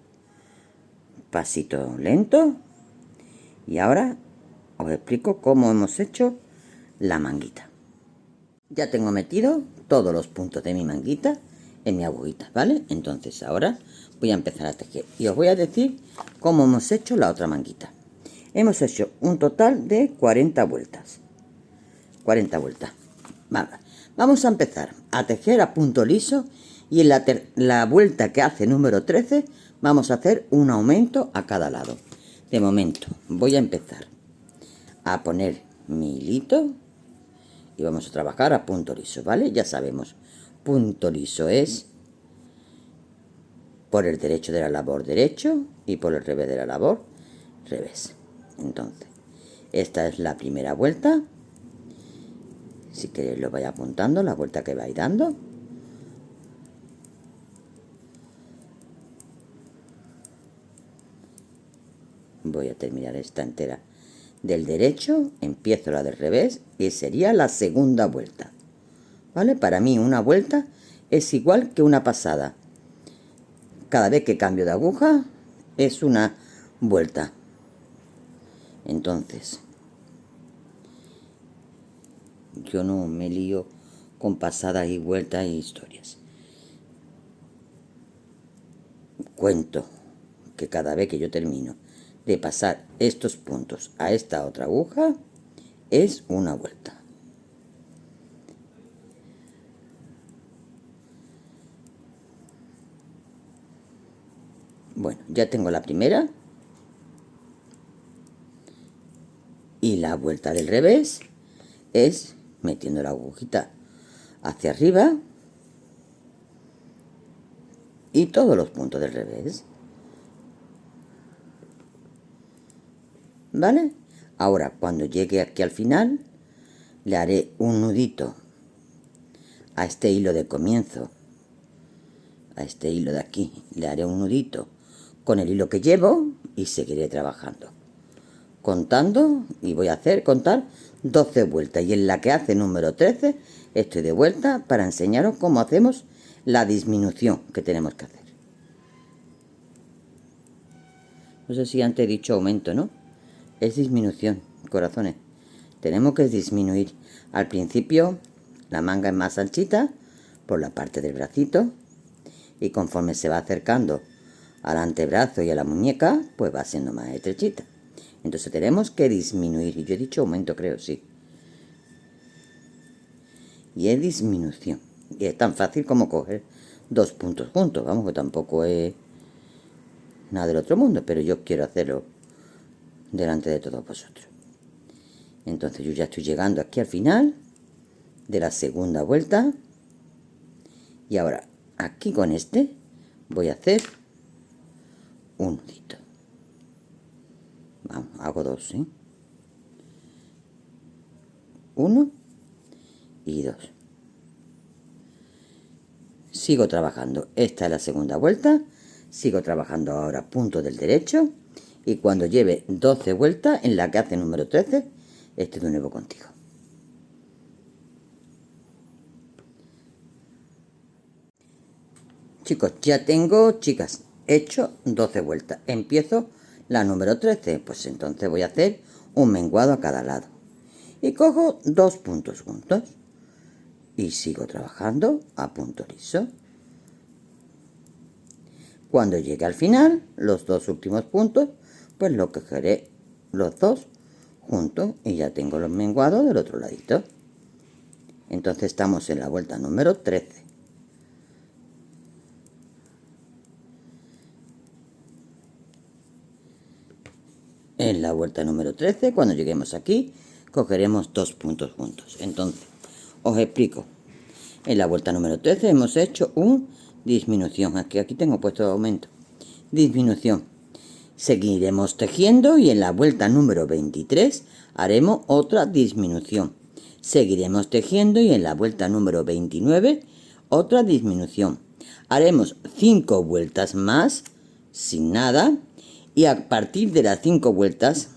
pasito lento. Y ahora os explico cómo hemos hecho la manguita. Ya tengo metido todos los puntos de mi manguita en mi agujita, ¿vale? Entonces ahora voy a empezar a tejer y os voy a decir cómo hemos hecho la otra manguita. Hemos hecho un total de 40 vueltas. 40 vueltas. Vamos a empezar a tejer a punto liso y en la vuelta que hace número 13 vamos a hacer un aumento a cada lado. De momento voy a empezar a poner mi hilito y vamos a trabajar a punto liso, ¿vale? Ya sabemos, punto liso es por el derecho de la labor derecho y por el revés de la labor revés. Entonces, esta es la primera vuelta. Si queréis lo vais apuntando, la vuelta que vais dando. Voy a terminar esta entera del derecho, empiezo la del revés y sería la segunda vuelta. ¿Vale? Para mí una vuelta es igual que una pasada. Cada vez que cambio de aguja es una vuelta. Entonces, yo no me lío con pasadas y vueltas y historias. Cuento que cada vez que yo termino de pasar estos puntos a esta otra aguja es una vuelta. Bueno, ya tengo la primera y la vuelta del revés es metiendo la agujita hacia arriba y todos los puntos del revés. ¿Vale? Ahora, cuando llegue aquí al final, le haré un nudito a este hilo de comienzo, a este hilo de aquí, le haré un nudito con el hilo que llevo y seguiré trabajando. Contando, y voy a contar 12 vueltas. Y en la que hace número 13, estoy de vuelta para enseñaros cómo hacemos la disminución que tenemos que hacer. No sé si antes he dicho aumento, ¿no? Es disminución, corazones. Tenemos que disminuir. Al principio la manga es más anchita por la parte del bracito y conforme se va acercando al antebrazo y a la muñeca, pues va siendo más estrechita. Entonces tenemos que disminuir. Y yo he dicho aumento, creo, sí. Y es disminución. Y es tan fácil como coger dos puntos juntos. Vamos, que tampoco es nada del otro mundo, pero yo quiero hacerlo delante de todos vosotros. Entonces yo ya estoy llegando aquí al final de la segunda vuelta. Y ahora aquí con este voy a hacer un nudito. Vamos, hago dos, ¿sí? 1 y 2. Sigo trabajando. Esta es la segunda vuelta. Sigo trabajando ahora punto del derecho. Y cuando lleve 12 vueltas, en la que hace número 13, estoy de nuevo contigo. Chicos, ya tengo, chicas, hecho 12 vueltas. Empiezo la número 13. Pues entonces voy a hacer un menguado a cada lado. Y cojo 2 puntos juntos. Y sigo trabajando a punto liso. Cuando llegue al final, los 2 últimos puntos, pues lo cogeré los 2 juntos y ya tengo los menguados del otro ladito. Entonces estamos en la vuelta número 13. En la vuelta número 13, cuando lleguemos aquí, cogeremos 2 puntos juntos. Entonces, os explico. En la vuelta número 13 hemos hecho un disminución. Aquí tengo puesto aumento. Disminución. Seguiremos tejiendo y en la vuelta número 23 haremos otra disminución. Seguiremos tejiendo y en la vuelta número 29 otra disminución. Haremos 5 vueltas más sin nada y a partir de las 5 vueltas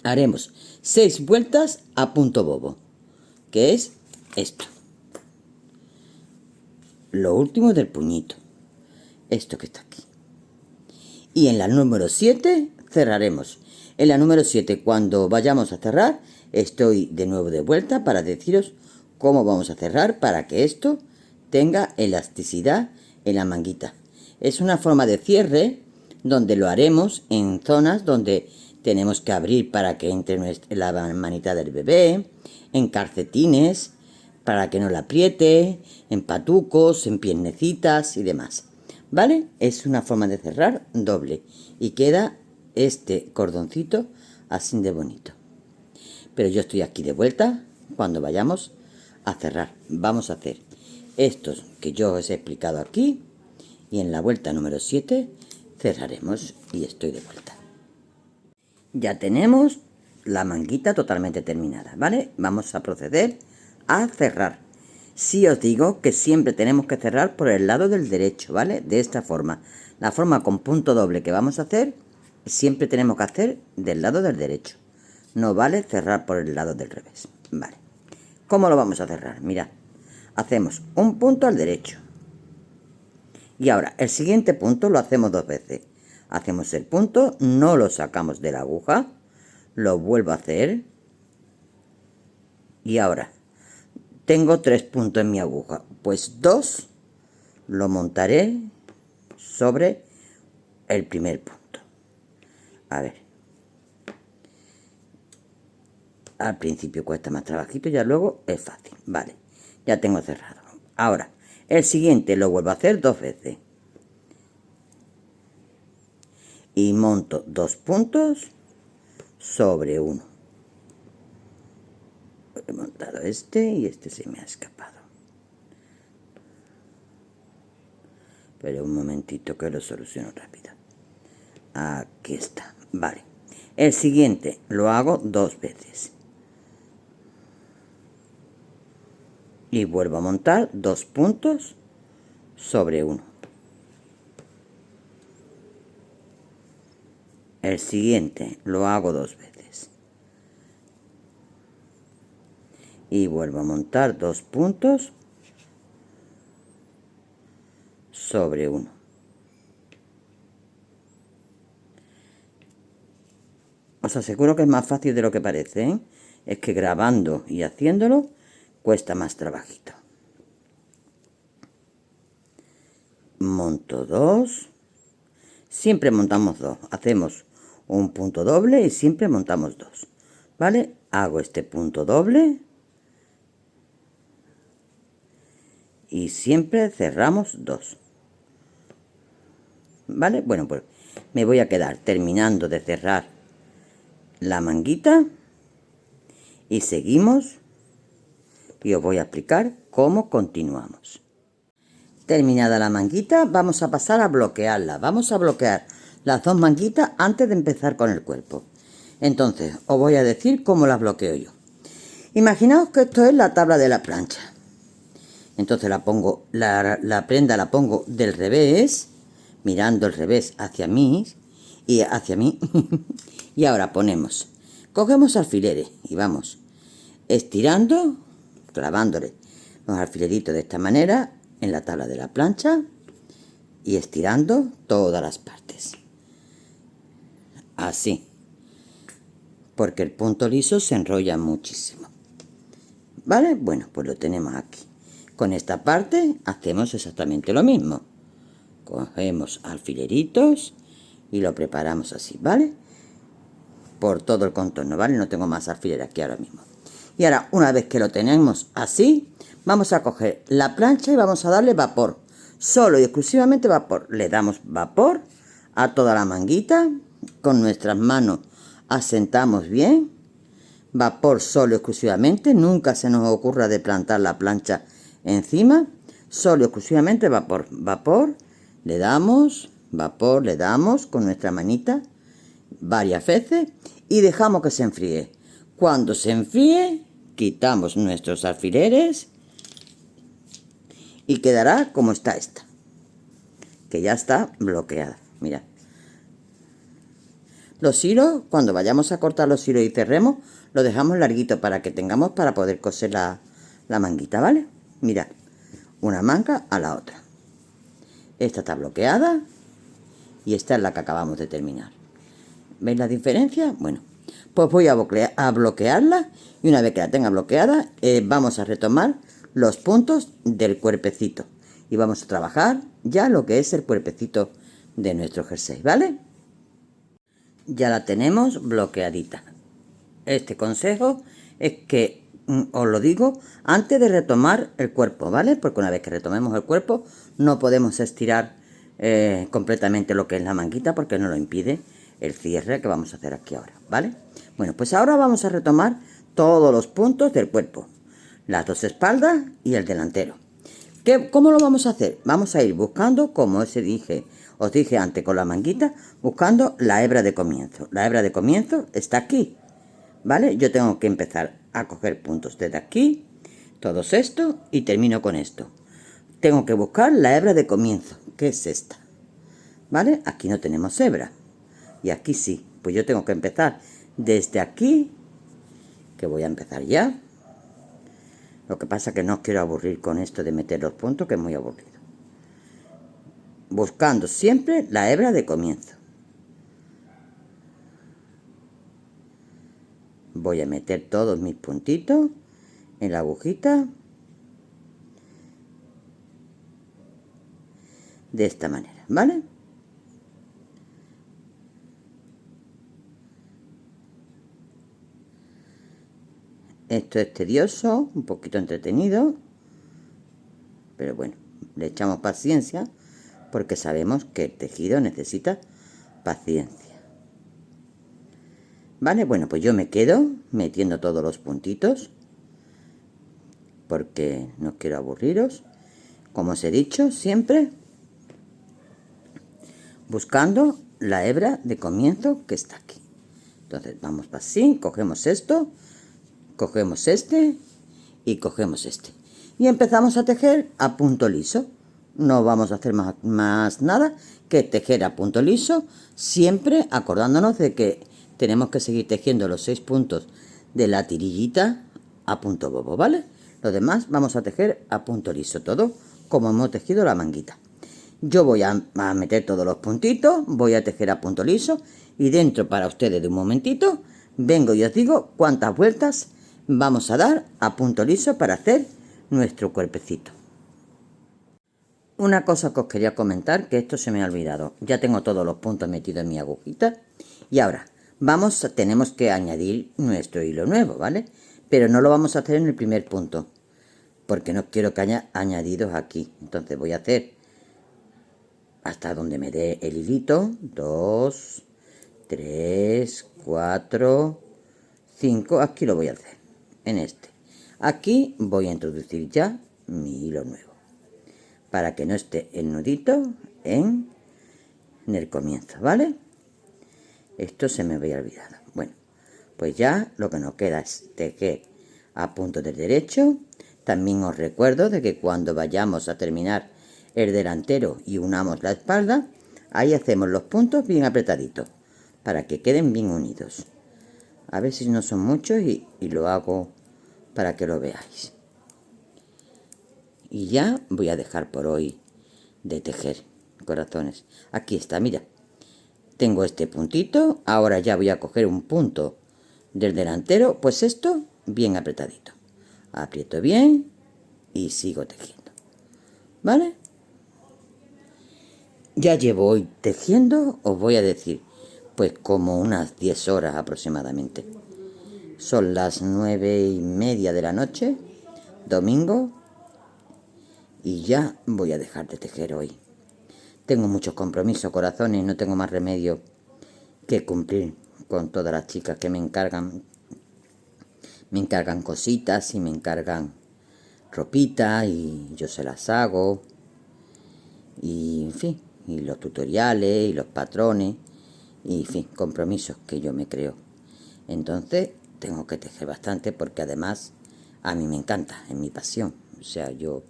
haremos 6 vueltas a punto bobo, que es esto. Lo último del puñito, esto que está aquí. Y en la número 7 cerraremos. En la número 7, cuando vayamos a cerrar, estoy de nuevo de vuelta para deciros cómo vamos a cerrar para que esto tenga elasticidad en la manguita. Es una forma de cierre donde lo haremos en zonas donde tenemos que abrir para que entre la manita del bebé, en calcetines, para que no la apriete, en patucos, en piernecitas y demás. ¿Vale? Es una forma de cerrar doble y queda este cordoncito así de bonito. Pero yo estoy aquí de vuelta cuando vayamos a cerrar. Vamos a hacer estos que yo os he explicado aquí y en la vuelta número 7 cerraremos y estoy de vuelta. Ya tenemos la manguita totalmente terminada, ¿vale? Vamos a proceder a cerrar. Sí os digo que siempre tenemos que cerrar por el lado del derecho, ¿vale? De esta forma. La forma con punto doble que vamos a hacer, siempre tenemos que hacer del lado del derecho. No vale cerrar por el lado del revés, ¿vale? ¿Cómo lo vamos a cerrar? Mirad, hacemos un punto al derecho. Y ahora, el siguiente punto lo hacemos 2 veces. Hacemos el punto, no lo sacamos de la aguja, lo vuelvo a hacer. Y ahora, tengo 3 puntos en mi aguja, pues 2 lo montaré sobre el primer punto. A ver. Al principio cuesta más trabajito, ya luego es fácil. Vale, ya tengo cerrado. Ahora, el siguiente lo vuelvo a hacer 2 veces. Y monto 2 puntos sobre uno. He montado este y este se me ha escapado. Pero un momentito que lo soluciono rápido. Aquí está. Vale. El siguiente lo hago 2 veces. Y vuelvo a montar 2 puntos sobre uno. El siguiente lo hago 2 veces. Y vuelvo a montar 2 puntos sobre uno. Os aseguro que es más fácil de lo que parece, ¿eh? Es que grabando y haciéndolo cuesta más trabajito. Monto 2. Siempre montamos 2. Hacemos un punto doble y siempre montamos 2. ¿Vale? Hago este punto doble. Y siempre cerramos 2. ¿Vale? Bueno, pues me voy a quedar terminando de cerrar la manguita. Y seguimos. Y os voy a explicar cómo continuamos. Terminada la manguita, vamos a pasar a bloquearla. Vamos a bloquear las 2 manguitas antes de empezar con el cuerpo. Entonces, os voy a decir cómo las bloqueo yo. Imaginaos que esto es la tabla de la plancha. Entonces la pongo, la prenda la pongo del revés, mirando el revés hacia mí y hacia mí. Y ahora cogemos alfileres y vamos estirando, clavándole los alfileritos de esta manera en la tabla de la plancha y estirando todas las partes. Así. Porque el punto liso se enrolla muchísimo. ¿Vale? Bueno, pues lo tenemos aquí. Con esta parte hacemos exactamente lo mismo. Cogemos alfileritos y lo preparamos así, ¿vale? Por todo el contorno, ¿vale? No tengo más alfiler aquí ahora mismo. Y ahora, una vez que lo tenemos así, vamos a coger la plancha y vamos a darle vapor. Solo y exclusivamente vapor. Le damos vapor a toda la manguita. Con nuestras manos asentamos bien. Vapor solo y exclusivamente. Nunca se nos ocurra de plantar la plancha encima. Solo y exclusivamente vapor. Vapor. Le damos. Vapor le damos con nuestra manita varias veces y dejamos que se enfríe. Cuando se enfríe, quitamos nuestros alfileres y quedará como está esta, que ya está bloqueada. Mirad. Los hilos, cuando vayamos a cortar los hilos y cerremos, lo dejamos larguito para que tengamos para poder coser la manguita, ¿vale? Mirad, una manga a la otra. Esta está bloqueada y esta es la que acabamos de terminar. ¿Veis la diferencia? Bueno, pues voy a bloquearla y una vez que la tenga bloqueada, vamos a retomar los puntos del cuerpecito y vamos a trabajar ya lo que es el cuerpecito de nuestro jersey, ¿vale? Ya la tenemos bloqueadita. Este consejo es que os lo digo antes de retomar el cuerpo, ¿vale? Porque una vez que retomemos el cuerpo no podemos estirar completamente lo que es la manguita porque nos lo impide el cierre que vamos a hacer aquí ahora, ¿vale? Bueno, pues ahora vamos a retomar todos los puntos del cuerpo, las dos espaldas y el delantero. ¿Cómo lo vamos a hacer? Vamos a ir buscando, como os dije antes con la manguita, buscando la hebra de comienzo. La hebra de comienzo está aquí, ¿vale? Yo tengo que empezar a coger puntos desde aquí, todos estos, y termino con esto. Tengo que buscar la hebra de comienzo, que es esta, ¿vale? Aquí no tenemos hebra, y aquí sí. Pues yo tengo que empezar desde aquí, que voy a empezar ya. Lo que pasa es que no os quiero aburrir con esto de meter los puntos, que es muy aburrido. Buscando siempre la hebra de comienzo. Voy a meter todos mis puntitos en la agujita de esta manera, ¿vale? Esto es tedioso, un poquito entretenido, pero bueno, le echamos paciencia porque sabemos que el tejido necesita paciencia. Vale, bueno, pues yo me quedo metiendo todos los puntitos porque no quiero aburriros. Como os he dicho, siempre buscando la hebra de comienzo que está aquí. Entonces vamos así, cogemos esto, cogemos este y cogemos este. Y empezamos a tejer a punto liso. No vamos a hacer más nada que tejer a punto liso, siempre acordándonos de que tenemos que seguir tejiendo los 6 puntos de la tirillita a punto bobo, ¿vale? Lo demás vamos a tejer a punto liso, todo como hemos tejido la manguita. Yo voy a meter todos los puntitos, voy a tejer a punto liso y dentro para ustedes de un momentito vengo y os digo cuántas vueltas vamos a dar a punto liso para hacer nuestro cuerpecito. Una cosa que os quería comentar, que esto se me ha olvidado. Ya tengo todos los puntos metidos en mi agujita. Y ahora, tenemos que añadir nuestro hilo nuevo, ¿vale? Pero no lo vamos a hacer en el primer punto, porque no quiero que haya añadidos aquí. Entonces voy a hacer hasta donde me dé el hilito. 2, 3, 4, 5. Aquí lo voy a hacer, en este. Aquí voy a introducir ya mi hilo nuevo, para que no esté el nudito en el comienzo, ¿vale? Esto se me había olvidado. Bueno, pues ya lo que nos queda es tejer a punto del derecho. También os recuerdo de que cuando vayamos a terminar el delantero y unamos la espalda, ahí hacemos los puntos bien apretaditos para que queden bien unidos. A ver si no son muchos y lo hago para que lo veáis. Y ya voy a dejar por hoy de tejer, corazones. Aquí está, mira. Tengo este puntito, ahora ya voy a coger un punto del delantero, pues esto bien apretadito. Aprieto bien y sigo tejiendo. ¿Vale? Ya llevo hoy tejiendo, os voy a decir, pues como unas 10 horas aproximadamente. Son las 9:30 de la noche, domingo, y ya voy a dejar de tejer hoy. Tengo muchos compromisos, corazones, no tengo más remedio que cumplir con todas las chicas que me encargan. Me encargan cositas y me encargan ropita y yo se las hago. Y en fin, y los tutoriales y los patrones y en fin, compromisos que yo me creo. Entonces tengo que tejer bastante porque además a mí me encanta, es mi pasión. O sea, yo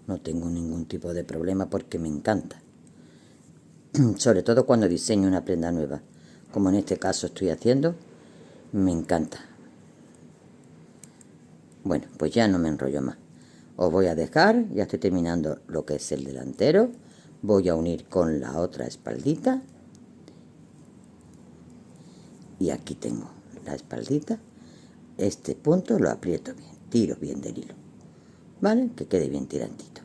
no tengo ningún tipo de problema porque me encanta. Sobre todo cuando diseño una prenda nueva, como en este caso estoy haciendo, me encanta. Bueno, pues ya no me enrollo más. Os voy a dejar, ya estoy terminando lo que es el delantero. Voy a unir con la otra espaldita. Y aquí tengo la espaldita. Este punto lo aprieto bien, tiro bien del hilo. ¿Vale? Que quede bien tirantito.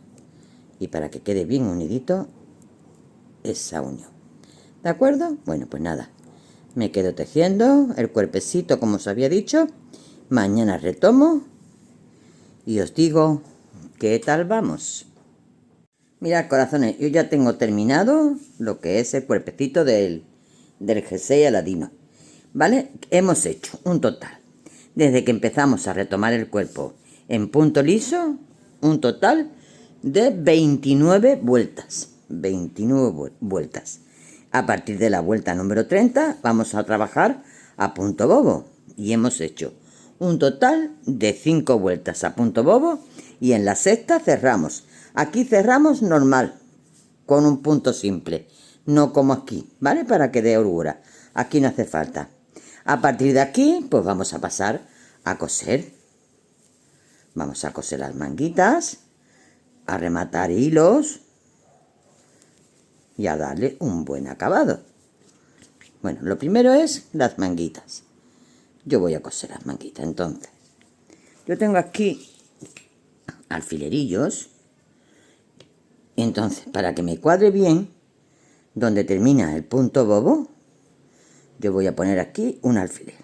Y para que quede bien unidito, esa unión. ¿De acuerdo? Bueno, pues nada. Me quedo tejiendo el cuerpecito como os había dicho. Mañana retomo y os digo qué tal vamos. Mirad, corazones, yo ya tengo terminado lo que es el cuerpecito del jersey aladino. ¿Vale? Hemos hecho un total, desde que empezamos a retomar el cuerpo en punto liso, un total de 29 vueltas. 29 vueltas. A partir de la vuelta número 30 vamos a trabajar a punto bobo. Y hemos hecho un total de 5 vueltas a punto bobo y en la sexta cerramos. Aquí cerramos normal, con un punto simple, no como aquí, ¿vale? Para que dé holgura. Aquí no hace falta. A partir de aquí, pues vamos a pasar a coser. Vamos a coser las manguitas, a rematar hilos y a darle un buen acabado. Bueno, lo primero es las manguitas. Yo voy a coser las manguitas, entonces. Yo tengo aquí alfilerillos. Entonces, para que me cuadre bien, donde termina el punto bobo, yo voy a poner aquí un alfiler.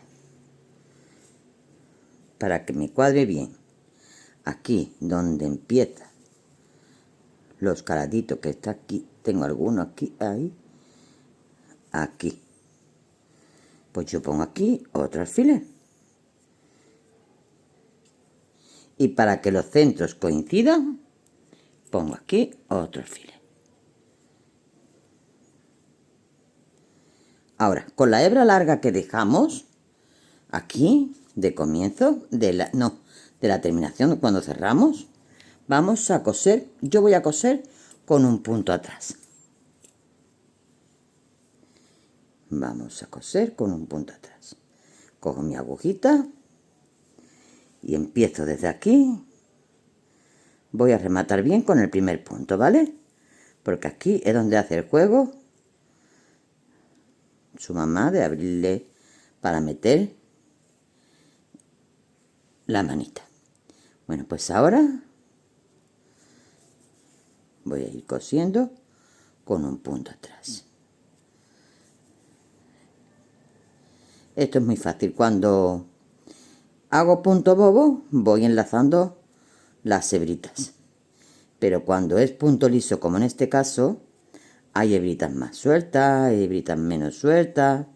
Para que me cuadre bien. Aquí, donde empieza los caladitos que está aquí, tengo algunos aquí, ahí, aquí. Pues yo pongo aquí otro alfiler. Y para que los centros coincidan, pongo aquí otro alfiler. Ahora, con la hebra larga que dejamos aquí, de comienzo, de la terminación, cuando cerramos, vamos a coser, yo voy a coser con un punto atrás. Vamos a coser con un punto atrás. Cojo mi agujita y empiezo desde aquí. Voy a rematar bien con el primer punto, ¿vale? Porque aquí es donde hace el juego su mamá de abrirle para meter la manita. Bueno, pues ahora voy a ir cosiendo con un punto atrás. Esto es muy fácil. Cuando hago punto bobo, voy enlazando las hebritas. Pero cuando es punto liso, como en este caso, hay hebritas más sueltas, hay hebritas menos sueltas.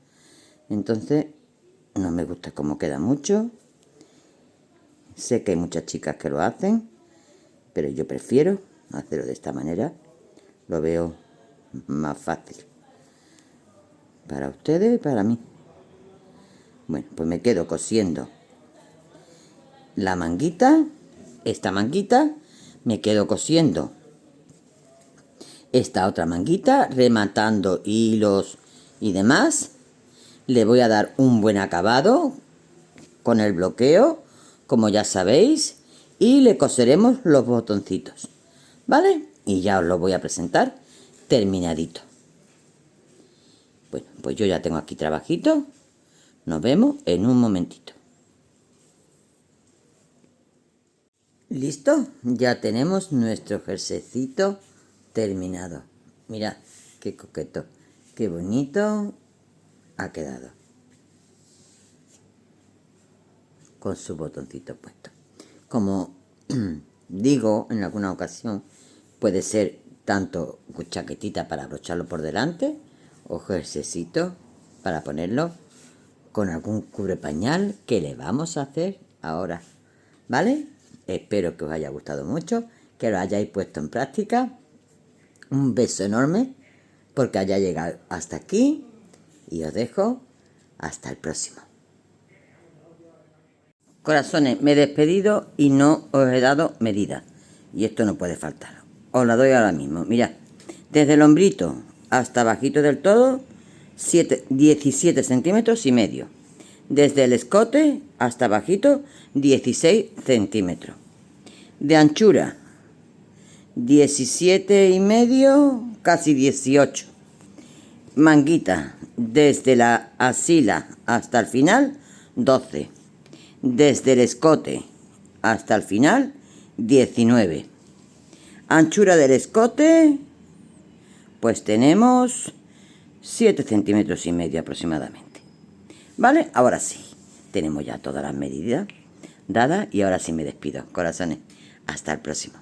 Entonces, no me gusta cómo queda mucho. Sé que hay muchas chicas que lo hacen, pero yo prefiero hacerlo de esta manera. Lo veo más fácil para ustedes y para mí. Bueno, pues me quedo cosiendo la manguita, esta manguita, me quedo cosiendo esta otra manguita, rematando hilos y demás. Le voy a dar un buen acabado con el bloqueo, como ya sabéis, y le coseremos los botoncitos, ¿vale? Y ya os lo voy a presentar terminadito. Bueno, pues yo ya tengo aquí trabajito. Nos vemos en un momentito. ¿Listo? Ya tenemos nuestro jerseycito terminado. Mirad, qué coqueto, qué bonito ha quedado. Con su botoncito puesto. Como digo en alguna ocasión, puede ser tanto chaquetita para abrocharlo por delante o jerseycito para ponerlo con algún cubrepañal que le vamos a hacer ahora, ¿vale? Espero que os haya gustado mucho, que lo hayáis puesto en práctica. Un beso enorme porque haya llegado hasta aquí y os dejo hasta el próximo. Corazones, me he despedido y no os he dado medida. Y esto no puede faltar. Os la doy ahora mismo. Mirad, desde el hombrito hasta bajito del todo, 17 centímetros y medio. Desde el escote hasta bajito, 16 centímetros. De anchura, 17 y medio, casi 18. Manguita, desde la axila hasta el final, 12. Desde el escote hasta el final, 19. Anchura del escote, pues tenemos 7 centímetros y medio aproximadamente. ¿Vale? Ahora sí, tenemos ya todas las medidas dadas y ahora sí me despido. Corazones, hasta el próximo.